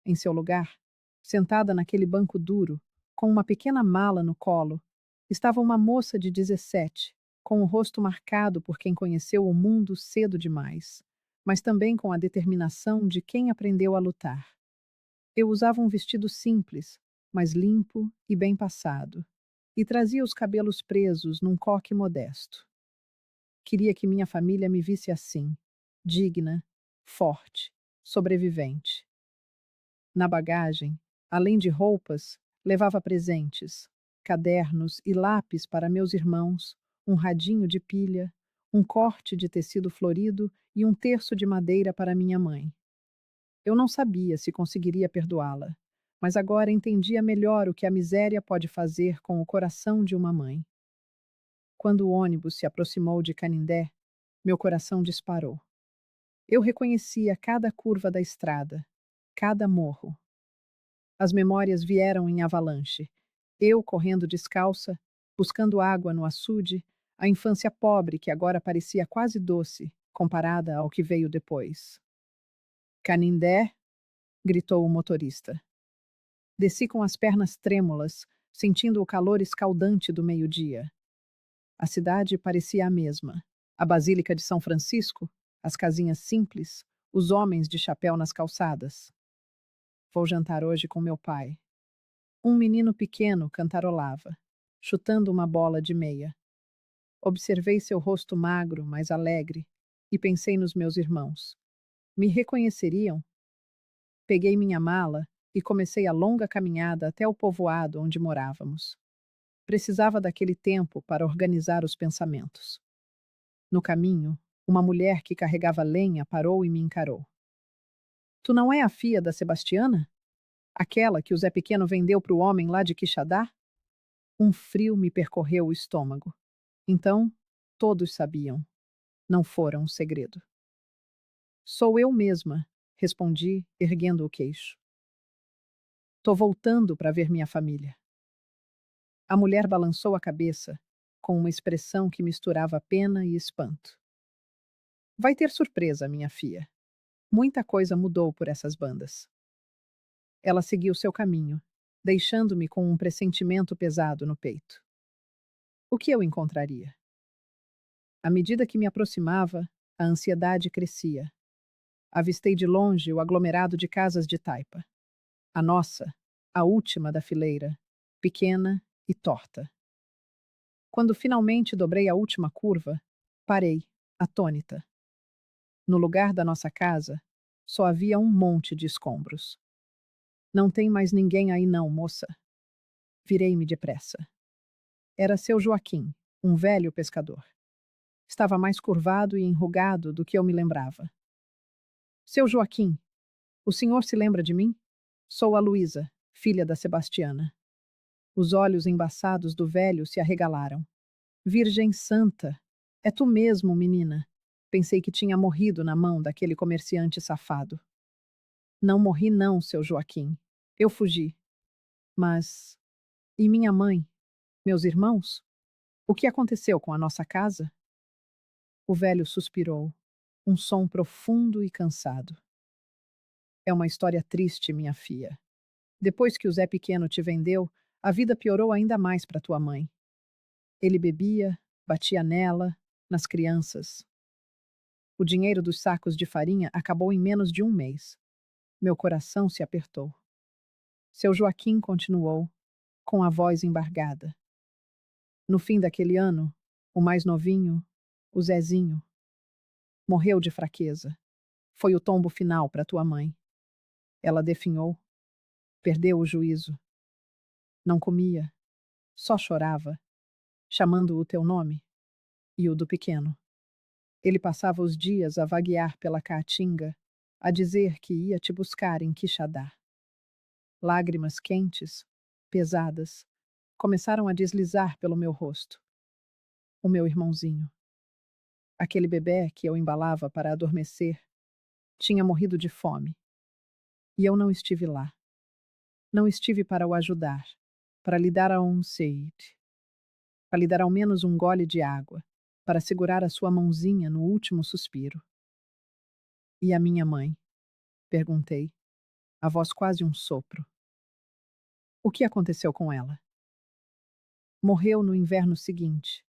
Em seu lugar, sentada naquele banco duro, com uma pequena mala no colo, estava uma moça de 17, com o rosto marcado por quem conheceu o mundo cedo demais, mas também com a determinação de quem aprendeu a lutar. Eu usava um vestido simples, mas limpo e bem passado, e trazia os cabelos presos num coque modesto. Queria que minha família me visse assim, digna, forte, sobrevivente. Na bagagem, além de roupas, levava presentes, cadernos e lápis para meus irmãos, um radinho de pilha, um corte de tecido florido e um terço de madeira para minha mãe. Eu não sabia se conseguiria perdoá-la, mas agora entendia melhor o que a miséria pode fazer com o coração de uma mãe. Quando o ônibus se aproximou de Canindé, meu coração disparou. Eu reconhecia cada curva da estrada, cada morro. As memórias vieram em avalanche. Eu correndo descalça, buscando água no açude, a infância pobre que agora parecia quase doce, comparada ao que veio depois. Canindé, gritou o motorista. Desci com as pernas trêmulas, sentindo o calor escaldante do meio-dia. A cidade parecia a mesma. A Basílica de São Francisco, as casinhas simples, os homens de chapéu nas calçadas. Vou jantar hoje com meu pai. Um menino pequeno cantarolava, chutando uma bola de meia. Observei seu rosto magro, mas alegre, e pensei nos meus irmãos. Me reconheceriam? Peguei minha mala e comecei a longa caminhada até o povoado onde morávamos. Precisava daquele tempo para organizar os pensamentos. No caminho, uma mulher que carregava lenha parou e me encarou. Tu não é a filha da Sebastiana? Aquela que o Zé Pequeno vendeu para o homem lá de Quixadá? Um frio me percorreu o estômago. Então, todos sabiam. Não fora um segredo. Sou eu mesma, respondi, erguendo o queixo. Tô voltando para ver minha família. A mulher balançou a cabeça, com uma expressão que misturava pena e espanto. Vai ter surpresa, minha filha. Muita coisa mudou por essas bandas. Ela seguiu seu caminho, deixando-me com um pressentimento pesado no peito. O que eu encontraria? À medida que me aproximava, a ansiedade crescia. Avistei de longe o aglomerado de casas de taipa. A nossa, a última da fileira, pequena e torta. Quando finalmente dobrei a última curva, parei, atônita. No lugar da nossa casa, só havia um monte de escombros. Não tem mais ninguém aí não, moça. Virei-me depressa. Era seu Joaquim, um velho pescador. Estava mais curvado e enrugado do que eu me lembrava. Seu Joaquim, o senhor se lembra de mim? Sou a Luísa, filha da Sebastiana. Os olhos embaçados do velho se arregalaram. Virgem Santa! É tu mesmo, menina. Pensei que tinha morrido na mão daquele comerciante safado. Não morri não, seu Joaquim. Eu fugi. Mas... E minha mãe? Meus irmãos? O que aconteceu com a nossa casa? O velho suspirou, um som profundo e cansado. É uma história triste, minha filha. Depois que o Zé Pequeno te vendeu, a vida piorou ainda mais para tua mãe. Ele bebia, batia nela, nas crianças. O dinheiro dos sacos de farinha acabou em menos de um mês. Meu coração se apertou. Seu Joaquim continuou, com a voz embargada. No fim daquele ano, o mais novinho, o Zezinho, morreu de fraqueza. Foi o tombo final para tua mãe. Ela definhou, perdeu o juízo. Não comia, só chorava, chamando o teu nome e o do pequeno. Ele passava os dias a vaguear pela caatinga, a dizer que ia te buscar em Quixadá. Lágrimas quentes, pesadas, começaram a deslizar pelo meu rosto. O meu irmãozinho, aquele bebê que eu embalava para adormecer, tinha morrido de fome. E eu não estive lá. Não estive para o ajudar, para lhe dar a seid, para lhe dar ao menos um gole de água, para segurar a sua mãozinha no último suspiro. E a minha mãe? Perguntei, a voz quase um sopro. O que aconteceu com ela? Morreu no inverno seguinte.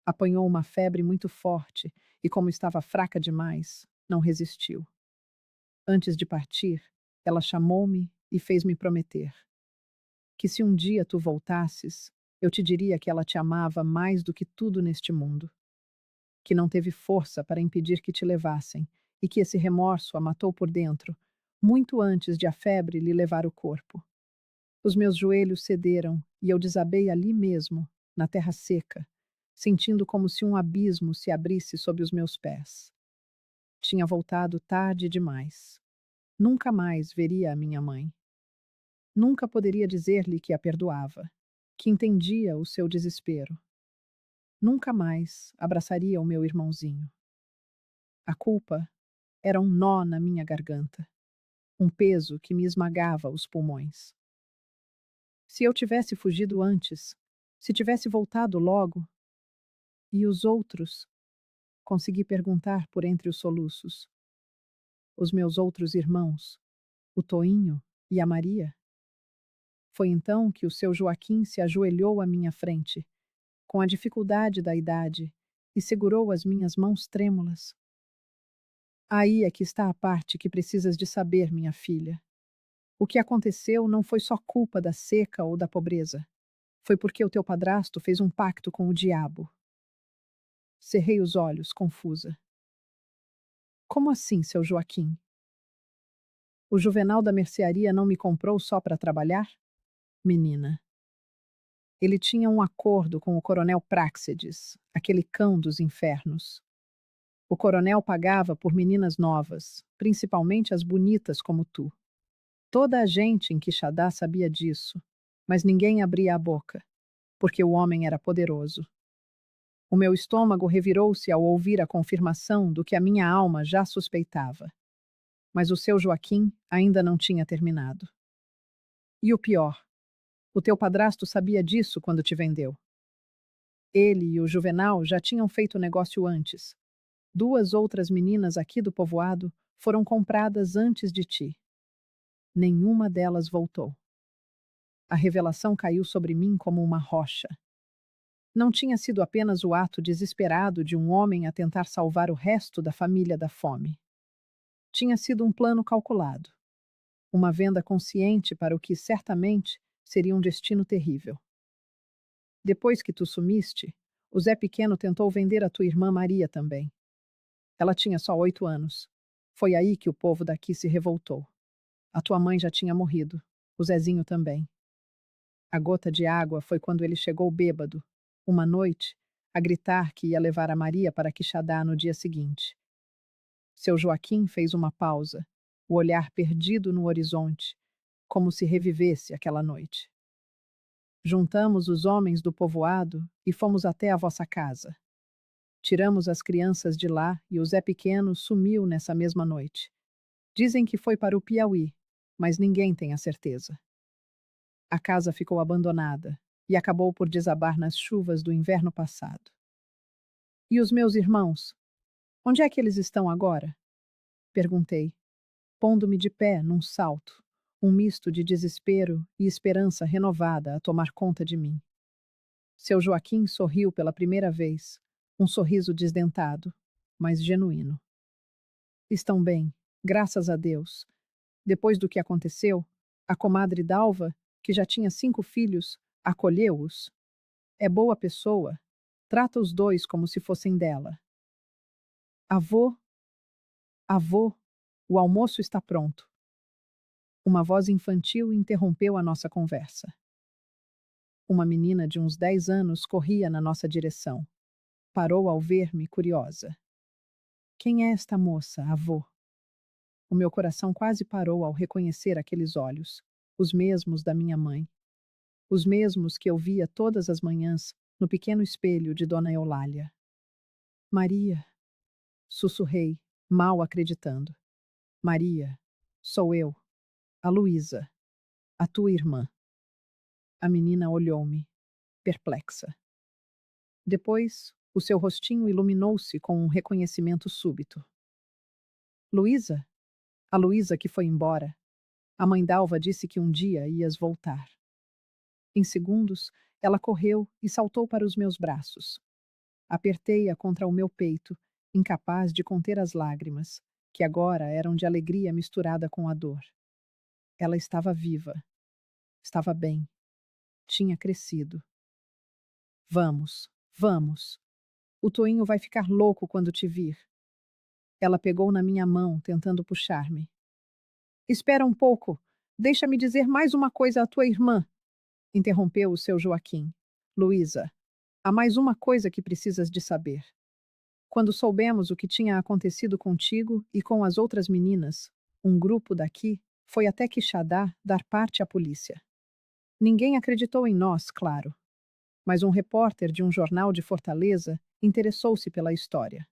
Apanhou uma febre muito forte e, como estava fraca demais, não resistiu. Antes de partir, ela chamou-me e fez-me prometer que se um dia tu voltasses, eu te diria que ela te amava mais do que tudo neste mundo, que não teve força para impedir que te levassem e que esse remorso a matou por dentro, muito antes de a febre lhe levar o corpo. Os meus joelhos cederam e eu desabei ali mesmo, na terra seca, sentindo como se um abismo se abrisse sob os meus pés. Tinha voltado tarde demais. Nunca mais veria a minha mãe. Nunca poderia dizer-lhe que a perdoava, que entendia o seu desespero. Nunca mais abraçaria o meu irmãozinho. A culpa era um nó na minha garganta, um peso que me esmagava os pulmões. Se eu tivesse fugido antes, se tivesse voltado logo, e os outros? Consegui perguntar por entre os soluços. Os meus outros irmãos, o Toinho e a Maria? Foi então que o seu Joaquim se ajoelhou à minha frente, com a dificuldade da idade, e segurou as minhas mãos trêmulas. Aí é que está a parte que precisas de saber, minha filha. O que aconteceu não foi só culpa da seca ou da pobreza. Foi porque o teu padrasto fez um pacto com o diabo. Cerrei os olhos, confusa. Como assim, seu Joaquim? O Juvenal da mercearia não me comprou só para trabalhar? Menina. Ele tinha um acordo com o coronel Práxedes, aquele cão dos infernos. O coronel pagava por meninas novas, principalmente as bonitas como tu. Toda a gente em Quixadá sabia disso, mas ninguém abria a boca, porque o homem era poderoso. O meu estômago revirou-se ao ouvir a confirmação do que a minha alma já suspeitava. Mas o seu Joaquim ainda não tinha terminado. E o pior, o teu padrasto sabia disso quando te vendeu. Ele e o Juvenal já tinham feito o negócio antes. 2 outras meninas aqui do povoado foram compradas antes de ti. Nenhuma delas voltou. A revelação caiu sobre mim como uma rocha. Não tinha sido apenas o ato desesperado de um homem a tentar salvar o resto da família da fome. Tinha sido um plano calculado. Uma venda consciente para o que certamente seria um destino terrível. Depois que tu sumiste, o Zé Pequeno tentou vender a tua irmã Maria também. Ela tinha só 8 anos. Foi aí que o povo daqui se revoltou. A tua mãe já tinha morrido, o Zezinho também. A gota de água foi quando ele chegou bêbado, uma noite, a gritar que ia levar a Maria para Quixadá no dia seguinte. Seu Joaquim fez uma pausa, o olhar perdido no horizonte, como se revivesse aquela noite. Juntamos os homens do povoado e fomos até a vossa casa. Tiramos as crianças de lá e o Zé Pequeno sumiu nessa mesma noite. Dizem que foi para o Piauí, mas ninguém tem a certeza. A casa ficou abandonada e acabou por desabar nas chuvas do inverno passado. E os meus irmãos? Onde é que eles estão agora? Perguntei, pondo-me de pé num salto, um misto de desespero e esperança renovada a tomar conta de mim. Seu Joaquim sorriu pela primeira vez, Um sorriso desdentado, mas genuíno. Estão bem, graças a Deus. Depois do que aconteceu, a comadre Dalva, que já tinha 5 filhos, acolheu-os. É boa pessoa, trata os dois como se fossem dela. Avô, avô, o almoço está pronto. Uma voz infantil interrompeu a nossa conversa. Uma menina de uns 10 anos corria na nossa direção. Parou ao ver-me, curiosa. Quem é esta moça, avô? O meu coração quase parou ao reconhecer aqueles olhos, os mesmos da minha mãe. Os mesmos que eu via todas as manhãs no pequeno espelho de Dona Eulália. Maria, sussurrei, mal acreditando. Maria, sou eu, a Luísa, a tua irmã. A menina olhou-me, perplexa. Depois, o seu rostinho iluminou-se com um reconhecimento súbito. Luísa? A Luísa que foi embora. A mãe Dalva disse que um dia ias voltar. Em segundos, ela correu e saltou para os meus braços. Apertei-a contra o meu peito, incapaz de conter as lágrimas, que agora eram de alegria misturada com a dor. Ela estava viva. Estava bem. Tinha crescido. Vamos, vamos. O Toinho vai ficar louco quando te vir. Ela pegou na minha mão, tentando puxar-me. Espera um pouco. Deixa-me dizer mais uma coisa à tua irmã, interrompeu o seu Joaquim. Luísa, há mais uma coisa que precisas de saber. Quando soubemos o que tinha acontecido contigo e com as outras meninas, um grupo daqui foi até Quixadá dar parte à polícia. Ninguém acreditou em nós, claro. Mas um repórter de um jornal de Fortaleza interessou-se pela história.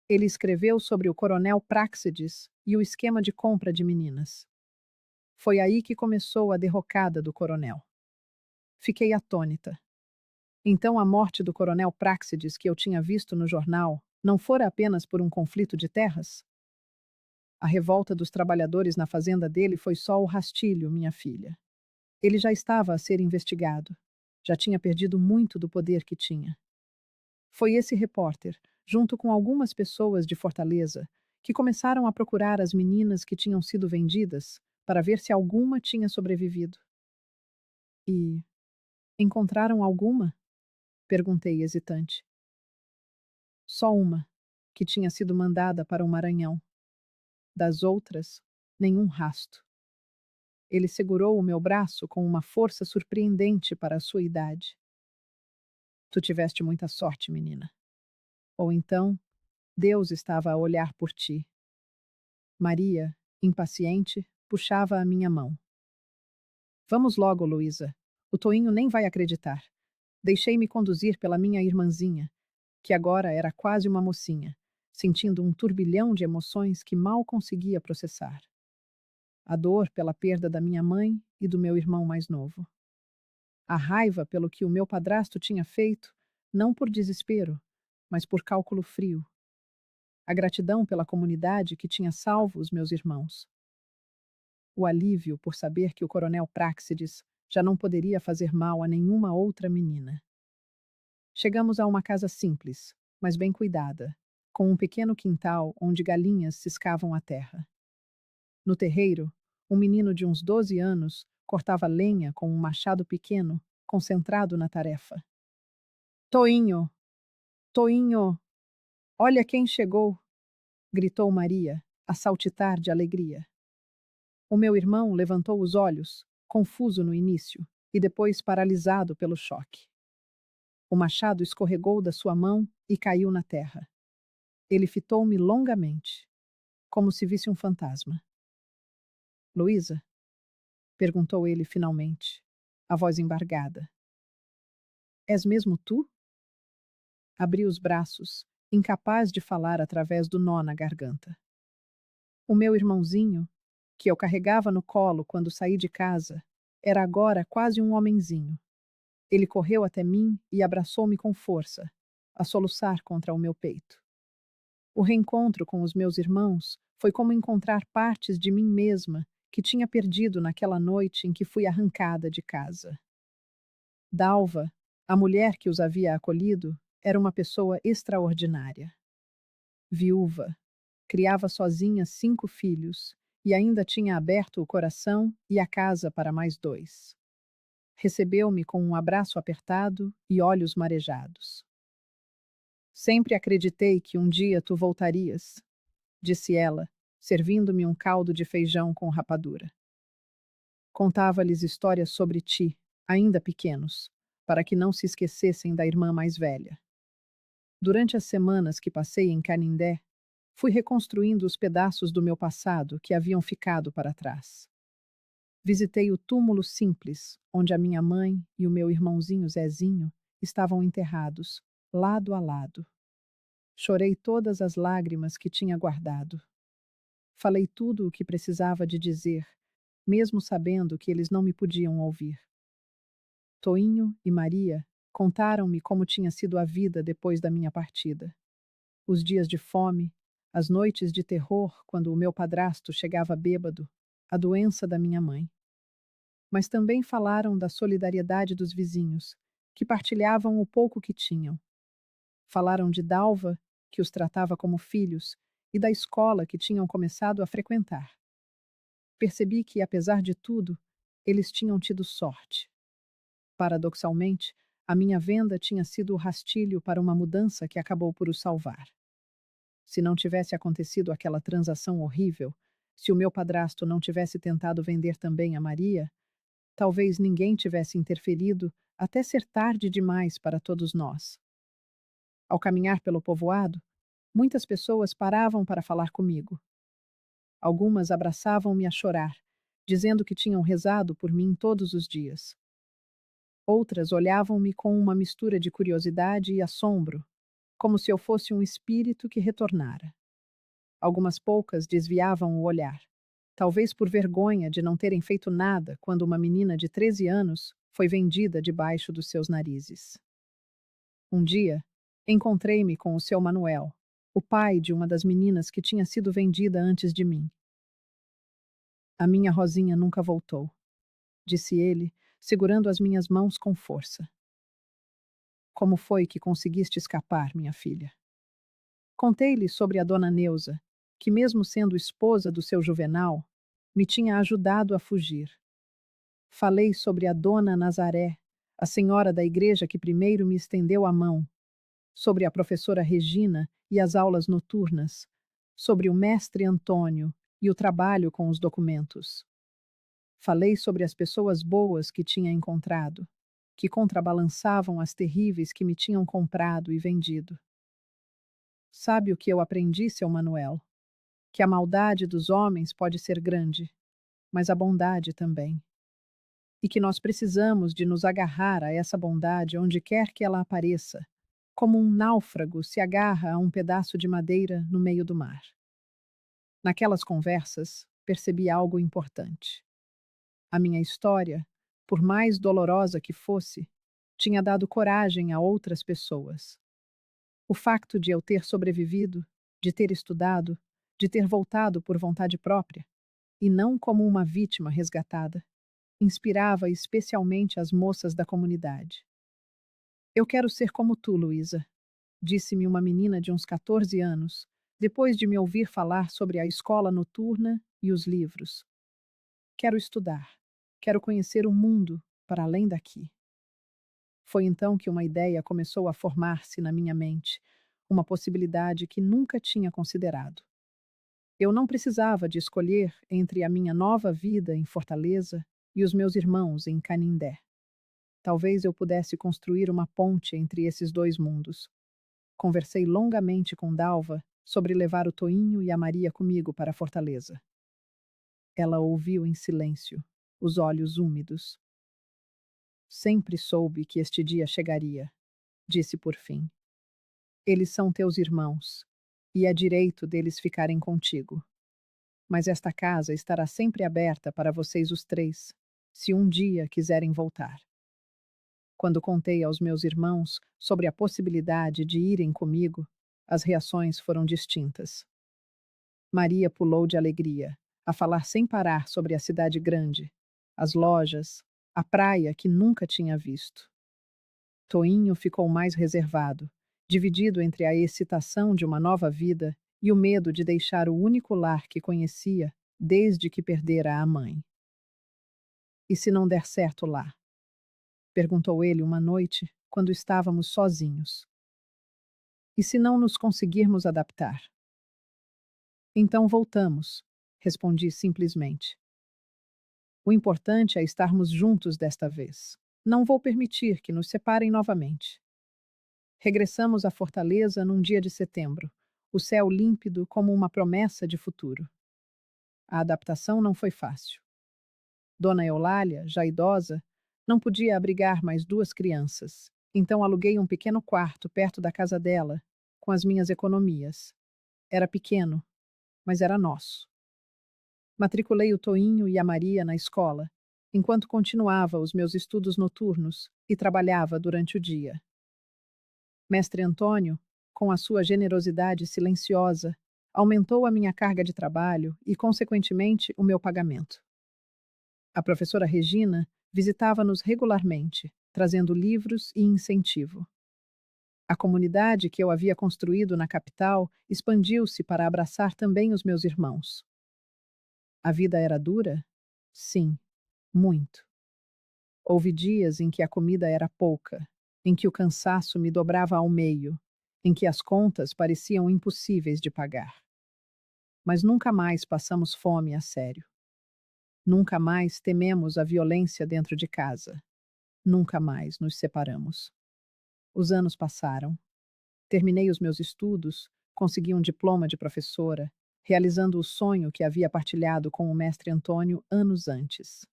Ele escreveu sobre o coronel Práxides e o esquema de compra de meninas. Foi aí que começou a derrocada do coronel. Fiquei atônita. Então a morte do coronel Práxides que eu tinha visto no jornal não fora apenas por um conflito de terras? A revolta dos trabalhadores na fazenda dele foi só o rastilho, minha filha. Ele já estava a ser investigado. Já tinha perdido muito do poder que tinha. Foi esse repórter, junto com algumas pessoas de Fortaleza, que começaram a procurar as meninas que tinham sido vendidas para ver se alguma tinha sobrevivido. E encontraram alguma? Perguntei hesitante. Só uma, que tinha sido mandada para o Maranhão. Das outras, nenhum rasto. Ele segurou o meu braço com uma força surpreendente para a sua idade. Tu tiveste muita sorte, menina. Ou então, Deus estava a olhar por ti. Maria, impaciente, puxava a minha mão. Vamos logo, Luísa. O Toinho nem vai acreditar. Deixei-me conduzir pela minha irmãzinha, que agora era quase uma mocinha, sentindo um turbilhão de emoções que mal conseguia processar. A dor pela perda da minha mãe e do meu irmão mais novo. A raiva pelo que o meu padrasto tinha feito, não por desespero, mas por cálculo frio. A gratidão pela comunidade que tinha salvo os meus irmãos. O alívio por saber que o coronel Práxides já não poderia fazer mal a nenhuma outra menina. Chegamos a uma casa simples, mas bem cuidada, com um pequeno quintal onde galinhas ciscavam a terra. No terreiro, um menino de uns 12 anos cortava lenha com um machado pequeno, concentrado na tarefa. Toinho! Toinho! Olha quem chegou! Gritou Maria, a saltitar de alegria. O meu irmão levantou os olhos, confuso no início, e depois paralisado pelo choque. O machado escorregou da sua mão e caiu na terra. Ele fitou-me longamente, como se visse um fantasma. Luísa? Perguntou ele finalmente, a voz embargada. És mesmo tu? Abri os braços, incapaz de falar através do nó na garganta. O meu irmãozinho, que eu carregava no colo quando saí de casa, era agora quase um homenzinho. Ele correu até mim e abraçou-me com força, a soluçar contra o meu peito. O reencontro com os meus irmãos foi como encontrar partes de mim mesma que tinha perdido naquela noite em que fui arrancada de casa. Dalva, a mulher que os havia acolhido, era uma pessoa extraordinária. Viúva, criava sozinha 5 filhos e ainda tinha aberto o coração e a casa para mais 2. Recebeu-me com um abraço apertado e olhos marejados. Sempre acreditei que um dia tu voltarias, disse ela, servindo-me um caldo de feijão com rapadura. Contava-lhes histórias sobre ti, ainda pequenos, para que não se esquecessem da irmã mais velha. Durante as semanas que passei em Canindé, fui reconstruindo os pedaços do meu passado que haviam ficado para trás. Visitei o túmulo simples, onde a minha mãe e o meu irmãozinho Zezinho estavam enterrados, lado a lado. Chorei todas as lágrimas que tinha guardado. Falei tudo o que precisava de dizer, mesmo sabendo que eles não me podiam ouvir. Toinho e Maria contaram-me como tinha sido a vida depois da minha partida. Os dias de fome, as noites de terror quando o meu padrasto chegava bêbado, a doença da minha mãe. Mas também falaram da solidariedade dos vizinhos, que partilhavam o pouco que tinham. Falaram de Dalva, que os tratava como filhos, e da escola que tinham começado a frequentar. Percebi que, apesar de tudo, eles tinham tido sorte. Paradoxalmente, a minha venda tinha sido o rastilho para uma mudança que acabou por os salvar. Se não tivesse acontecido aquela transação horrível, se o meu padrasto não tivesse tentado vender também a Maria, talvez ninguém tivesse interferido até ser tarde demais para todos nós. Ao caminhar pelo povoado, muitas pessoas paravam para falar comigo. Algumas abraçavam-me a chorar, dizendo que tinham rezado por mim todos os dias. Outras olhavam-me com uma mistura de curiosidade e assombro, como se eu fosse um espírito que retornara. Algumas poucas desviavam o olhar, talvez por vergonha de não terem feito nada quando uma menina de 13 anos foi vendida debaixo dos seus narizes. Um dia, encontrei-me com o seu Manuel, o pai de uma das meninas que tinha sido vendida antes de mim. A minha Rosinha nunca voltou, disse ele, segurando as minhas mãos com força. Como foi que conseguiste escapar, minha filha? Contei-lhe sobre a dona Neuza, que mesmo sendo esposa do seu Juvenal, me tinha ajudado a fugir. Falei sobre a dona Nazaré, a senhora da igreja que primeiro me estendeu a mão, sobre a professora Regina e as aulas noturnas, sobre o mestre Antônio e o trabalho com os documentos. Falei sobre as pessoas boas que tinha encontrado, que contrabalançavam as terríveis que me tinham comprado e vendido. Sabe o que eu aprendi, seu Manuel? Que a maldade dos homens pode ser grande, mas a bondade também. E que nós precisamos de nos agarrar a essa bondade onde quer que ela apareça, como um náufrago se agarra a um pedaço de madeira no meio do mar. Naquelas conversas, percebi algo importante. A minha história, por mais dolorosa que fosse, tinha dado coragem a outras pessoas. O facto de eu ter sobrevivido, de ter estudado, de ter voltado por vontade própria, e não como uma vítima resgatada, inspirava especialmente as moças da comunidade. Eu quero ser como tu, Luísa, disse-me uma menina de uns 14 anos, depois de me ouvir falar sobre a escola noturna e os livros. Quero estudar, quero conhecer o mundo para além daqui. Foi então que uma ideia começou a formar-se na minha mente, uma possibilidade que nunca tinha considerado. Eu não precisava de escolher entre a minha nova vida em Fortaleza e os meus irmãos em Canindé. Talvez eu pudesse construir uma ponte entre esses dois mundos. Conversei longamente com Dalva sobre levar o Toinho e a Maria comigo para Fortaleza. Ela ouviu em silêncio, os olhos úmidos. Sempre soube que este dia chegaria, disse por fim. Eles são teus irmãos, e é direito deles ficarem contigo. Mas esta casa estará sempre aberta para vocês os 3, se um dia quiserem voltar. Quando contei aos meus irmãos sobre a possibilidade de irem comigo, as reações foram distintas. Maria pulou de alegria, a falar sem parar sobre a cidade grande, as lojas, a praia que nunca tinha visto. Toinho ficou mais reservado, dividido entre a excitação de uma nova vida e o medo de deixar o único lar que conhecia desde que perdera a mãe. E se não der certo lá? Perguntou ele uma noite, quando estávamos sozinhos. E se não nos conseguirmos adaptar? Então voltamos, respondi simplesmente. O importante é estarmos juntos desta vez. Não vou permitir que nos separem novamente. Regressamos à fortaleza num dia de setembro, o céu límpido como uma promessa de futuro. A adaptação não foi fácil. Dona Eulália, já idosa, não podia abrigar mais duas crianças, então aluguei um pequeno quarto perto da casa dela, com as minhas economias. Era pequeno, mas era nosso. Matriculei o Toinho e a Maria na escola, enquanto continuava os meus estudos noturnos e trabalhava durante o dia. Mestre Antônio, com a sua generosidade silenciosa, aumentou a minha carga de trabalho e, consequentemente, o meu pagamento. A professora Regina visitava-nos regularmente, trazendo livros e incentivo. A comunidade que eu havia construído na capital expandiu-se para abraçar também os meus irmãos. A vida era dura? Sim, muito. Houve dias em que a comida era pouca, em que o cansaço me dobrava ao meio, em que as contas pareciam impossíveis de pagar. Mas nunca mais passamos fome a sério. Nunca mais tememos a violência dentro de casa. Nunca mais nos separamos. Os anos passaram. Terminei os meus estudos, consegui um diploma de professora, realizando o sonho que havia partilhado com o mestre Antônio anos antes.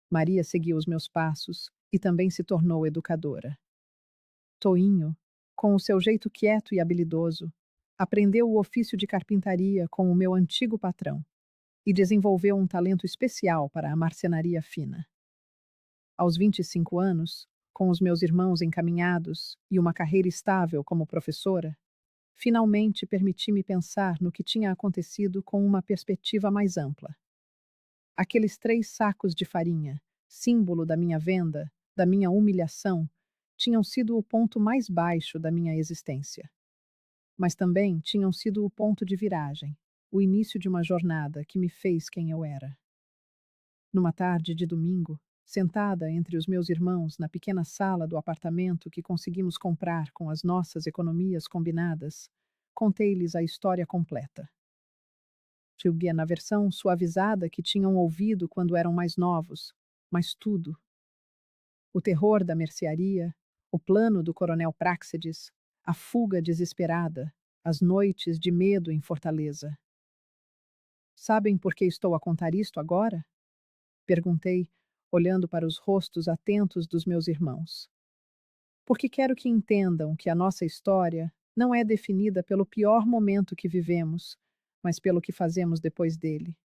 Maria seguiu os meus passos e também se tornou educadora. Toinho, com o seu jeito quieto e habilidoso, aprendeu o ofício de carpintaria com o meu antigo patrão e desenvolveu um talento especial para a marcenaria fina. Aos 25 anos, com os meus irmãos encaminhados e uma carreira estável como professora, finalmente permiti-me pensar no que tinha acontecido com uma perspectiva mais ampla. Aqueles 3 sacos de farinha, símbolo da minha venda, da minha humilhação, tinham sido o ponto mais baixo da minha existência. Mas também tinham sido o ponto de viragem, o início de uma jornada que me fez quem eu era. Numa tarde de domingo, sentada entre os meus irmãos na pequena sala do apartamento que conseguimos comprar com as nossas economias combinadas, contei-lhes a história completa. Tilguia na versão suavizada que tinham ouvido quando eram mais novos, mas tudo. O terror da mercearia, o plano do coronel Práxides, a fuga desesperada, as noites de medo em Fortaleza. Sabem por que estou a contar isto agora? Perguntei, olhando para os rostos atentos dos meus irmãos. Porque quero que entendam que a nossa história não é definida pelo pior momento que vivemos, mas pelo que fazemos depois dele.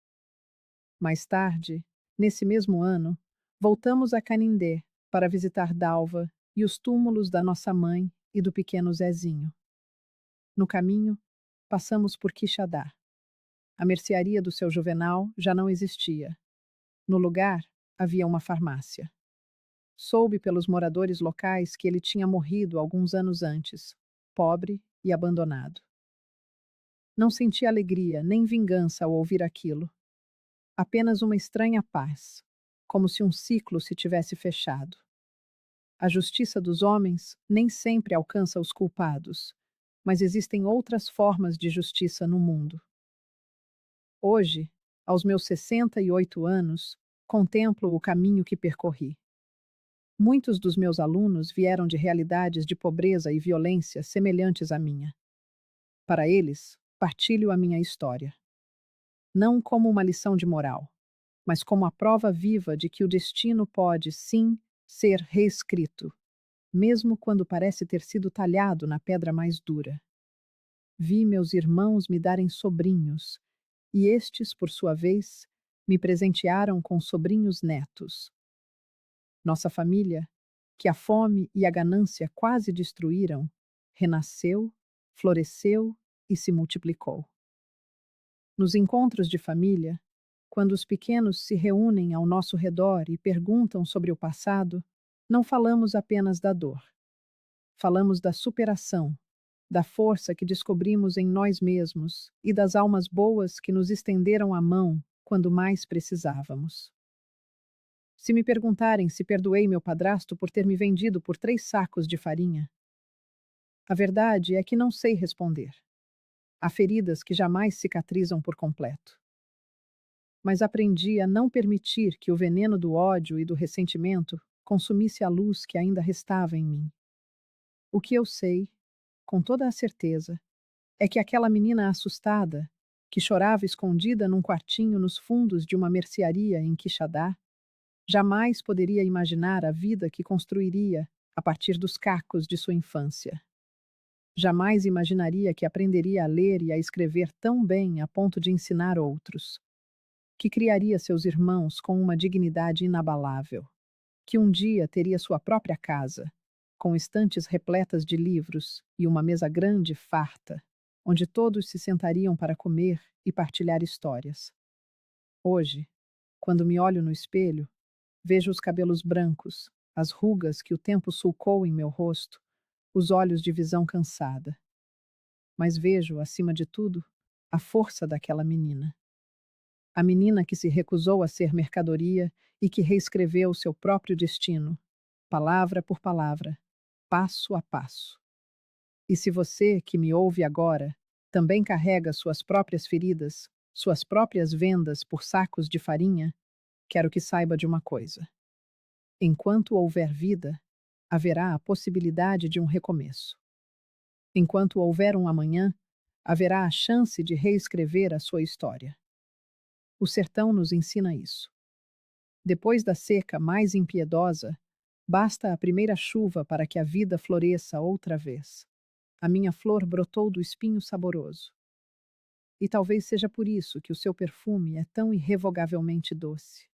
Mais tarde, nesse mesmo ano, voltamos a Canindé para visitar Dalva e os túmulos da nossa mãe e do pequeno Zezinho. No caminho, passamos por Quixadá. A mercearia do seu Juvenal já não existia. No lugar, havia uma farmácia. Soube pelos moradores locais que ele tinha morrido alguns anos antes, pobre e abandonado. Não senti alegria nem vingança ao ouvir aquilo. Apenas uma estranha paz, como se um ciclo se tivesse fechado. A justiça dos homens nem sempre alcança os culpados, mas existem outras formas de justiça no mundo. Hoje, aos meus 68 anos, contemplo o caminho que percorri. Muitos dos meus alunos vieram de realidades de pobreza e violência semelhantes à minha. Para eles, partilho a minha história. Não como uma lição de moral, mas como a prova viva de que o destino pode, sim, ser reescrito, mesmo quando parece ter sido talhado na pedra mais dura. Vi meus irmãos me darem sobrinhos, e estes, por sua vez, me presentearam com sobrinhos netos. Nossa família, que a fome e a ganância quase destruíram, renasceu, floresceu e se multiplicou. Nos encontros de família, quando os pequenos se reúnem ao nosso redor e perguntam sobre o passado, não falamos apenas da dor. Falamos da superação, da força que descobrimos em nós mesmos e das almas boas que nos estenderam a mão quando mais precisávamos. Se me perguntarem se perdoei meu padrasto por ter me vendido por 3 sacos de farinha, a verdade é que não sei responder. Há feridas que jamais cicatrizam por completo. Mas aprendi a não permitir que o veneno do ódio e do ressentimento consumisse a luz que ainda restava em mim. O que eu sei, com toda a certeza, é que aquela menina assustada, que chorava escondida num quartinho nos fundos de uma mercearia em Quixadá, jamais poderia imaginar a vida que construiria a partir dos cacos de sua infância. Jamais imaginaria que aprenderia a ler e a escrever tão bem a ponto de ensinar outros, que criaria seus irmãos com uma dignidade inabalável, que um dia teria sua própria casa, com estantes repletas de livros e uma mesa grande e farta, onde todos se sentariam para comer e partilhar histórias. Hoje, quando me olho no espelho, vejo os cabelos brancos, as rugas que o tempo sulcou em meu rosto, os olhos de visão cansada. Mas vejo, acima de tudo, a força daquela menina. A menina que se recusou a ser mercadoria e que reescreveu seu próprio destino, palavra por palavra, passo a passo. E se você, que me ouve agora, também carrega suas próprias feridas, suas próprias vendas por sacos de farinha, quero que saiba de uma coisa. Enquanto houver vida, haverá a possibilidade de um recomeço. Enquanto houver um amanhã, haverá a chance de reescrever a sua história. O sertão nos ensina isso. Depois da seca mais impiedosa, basta a primeira chuva para que a vida floresça outra vez. A minha flor brotou do espinho saboroso. E talvez seja por isso que o seu perfume é tão irrevogavelmente doce.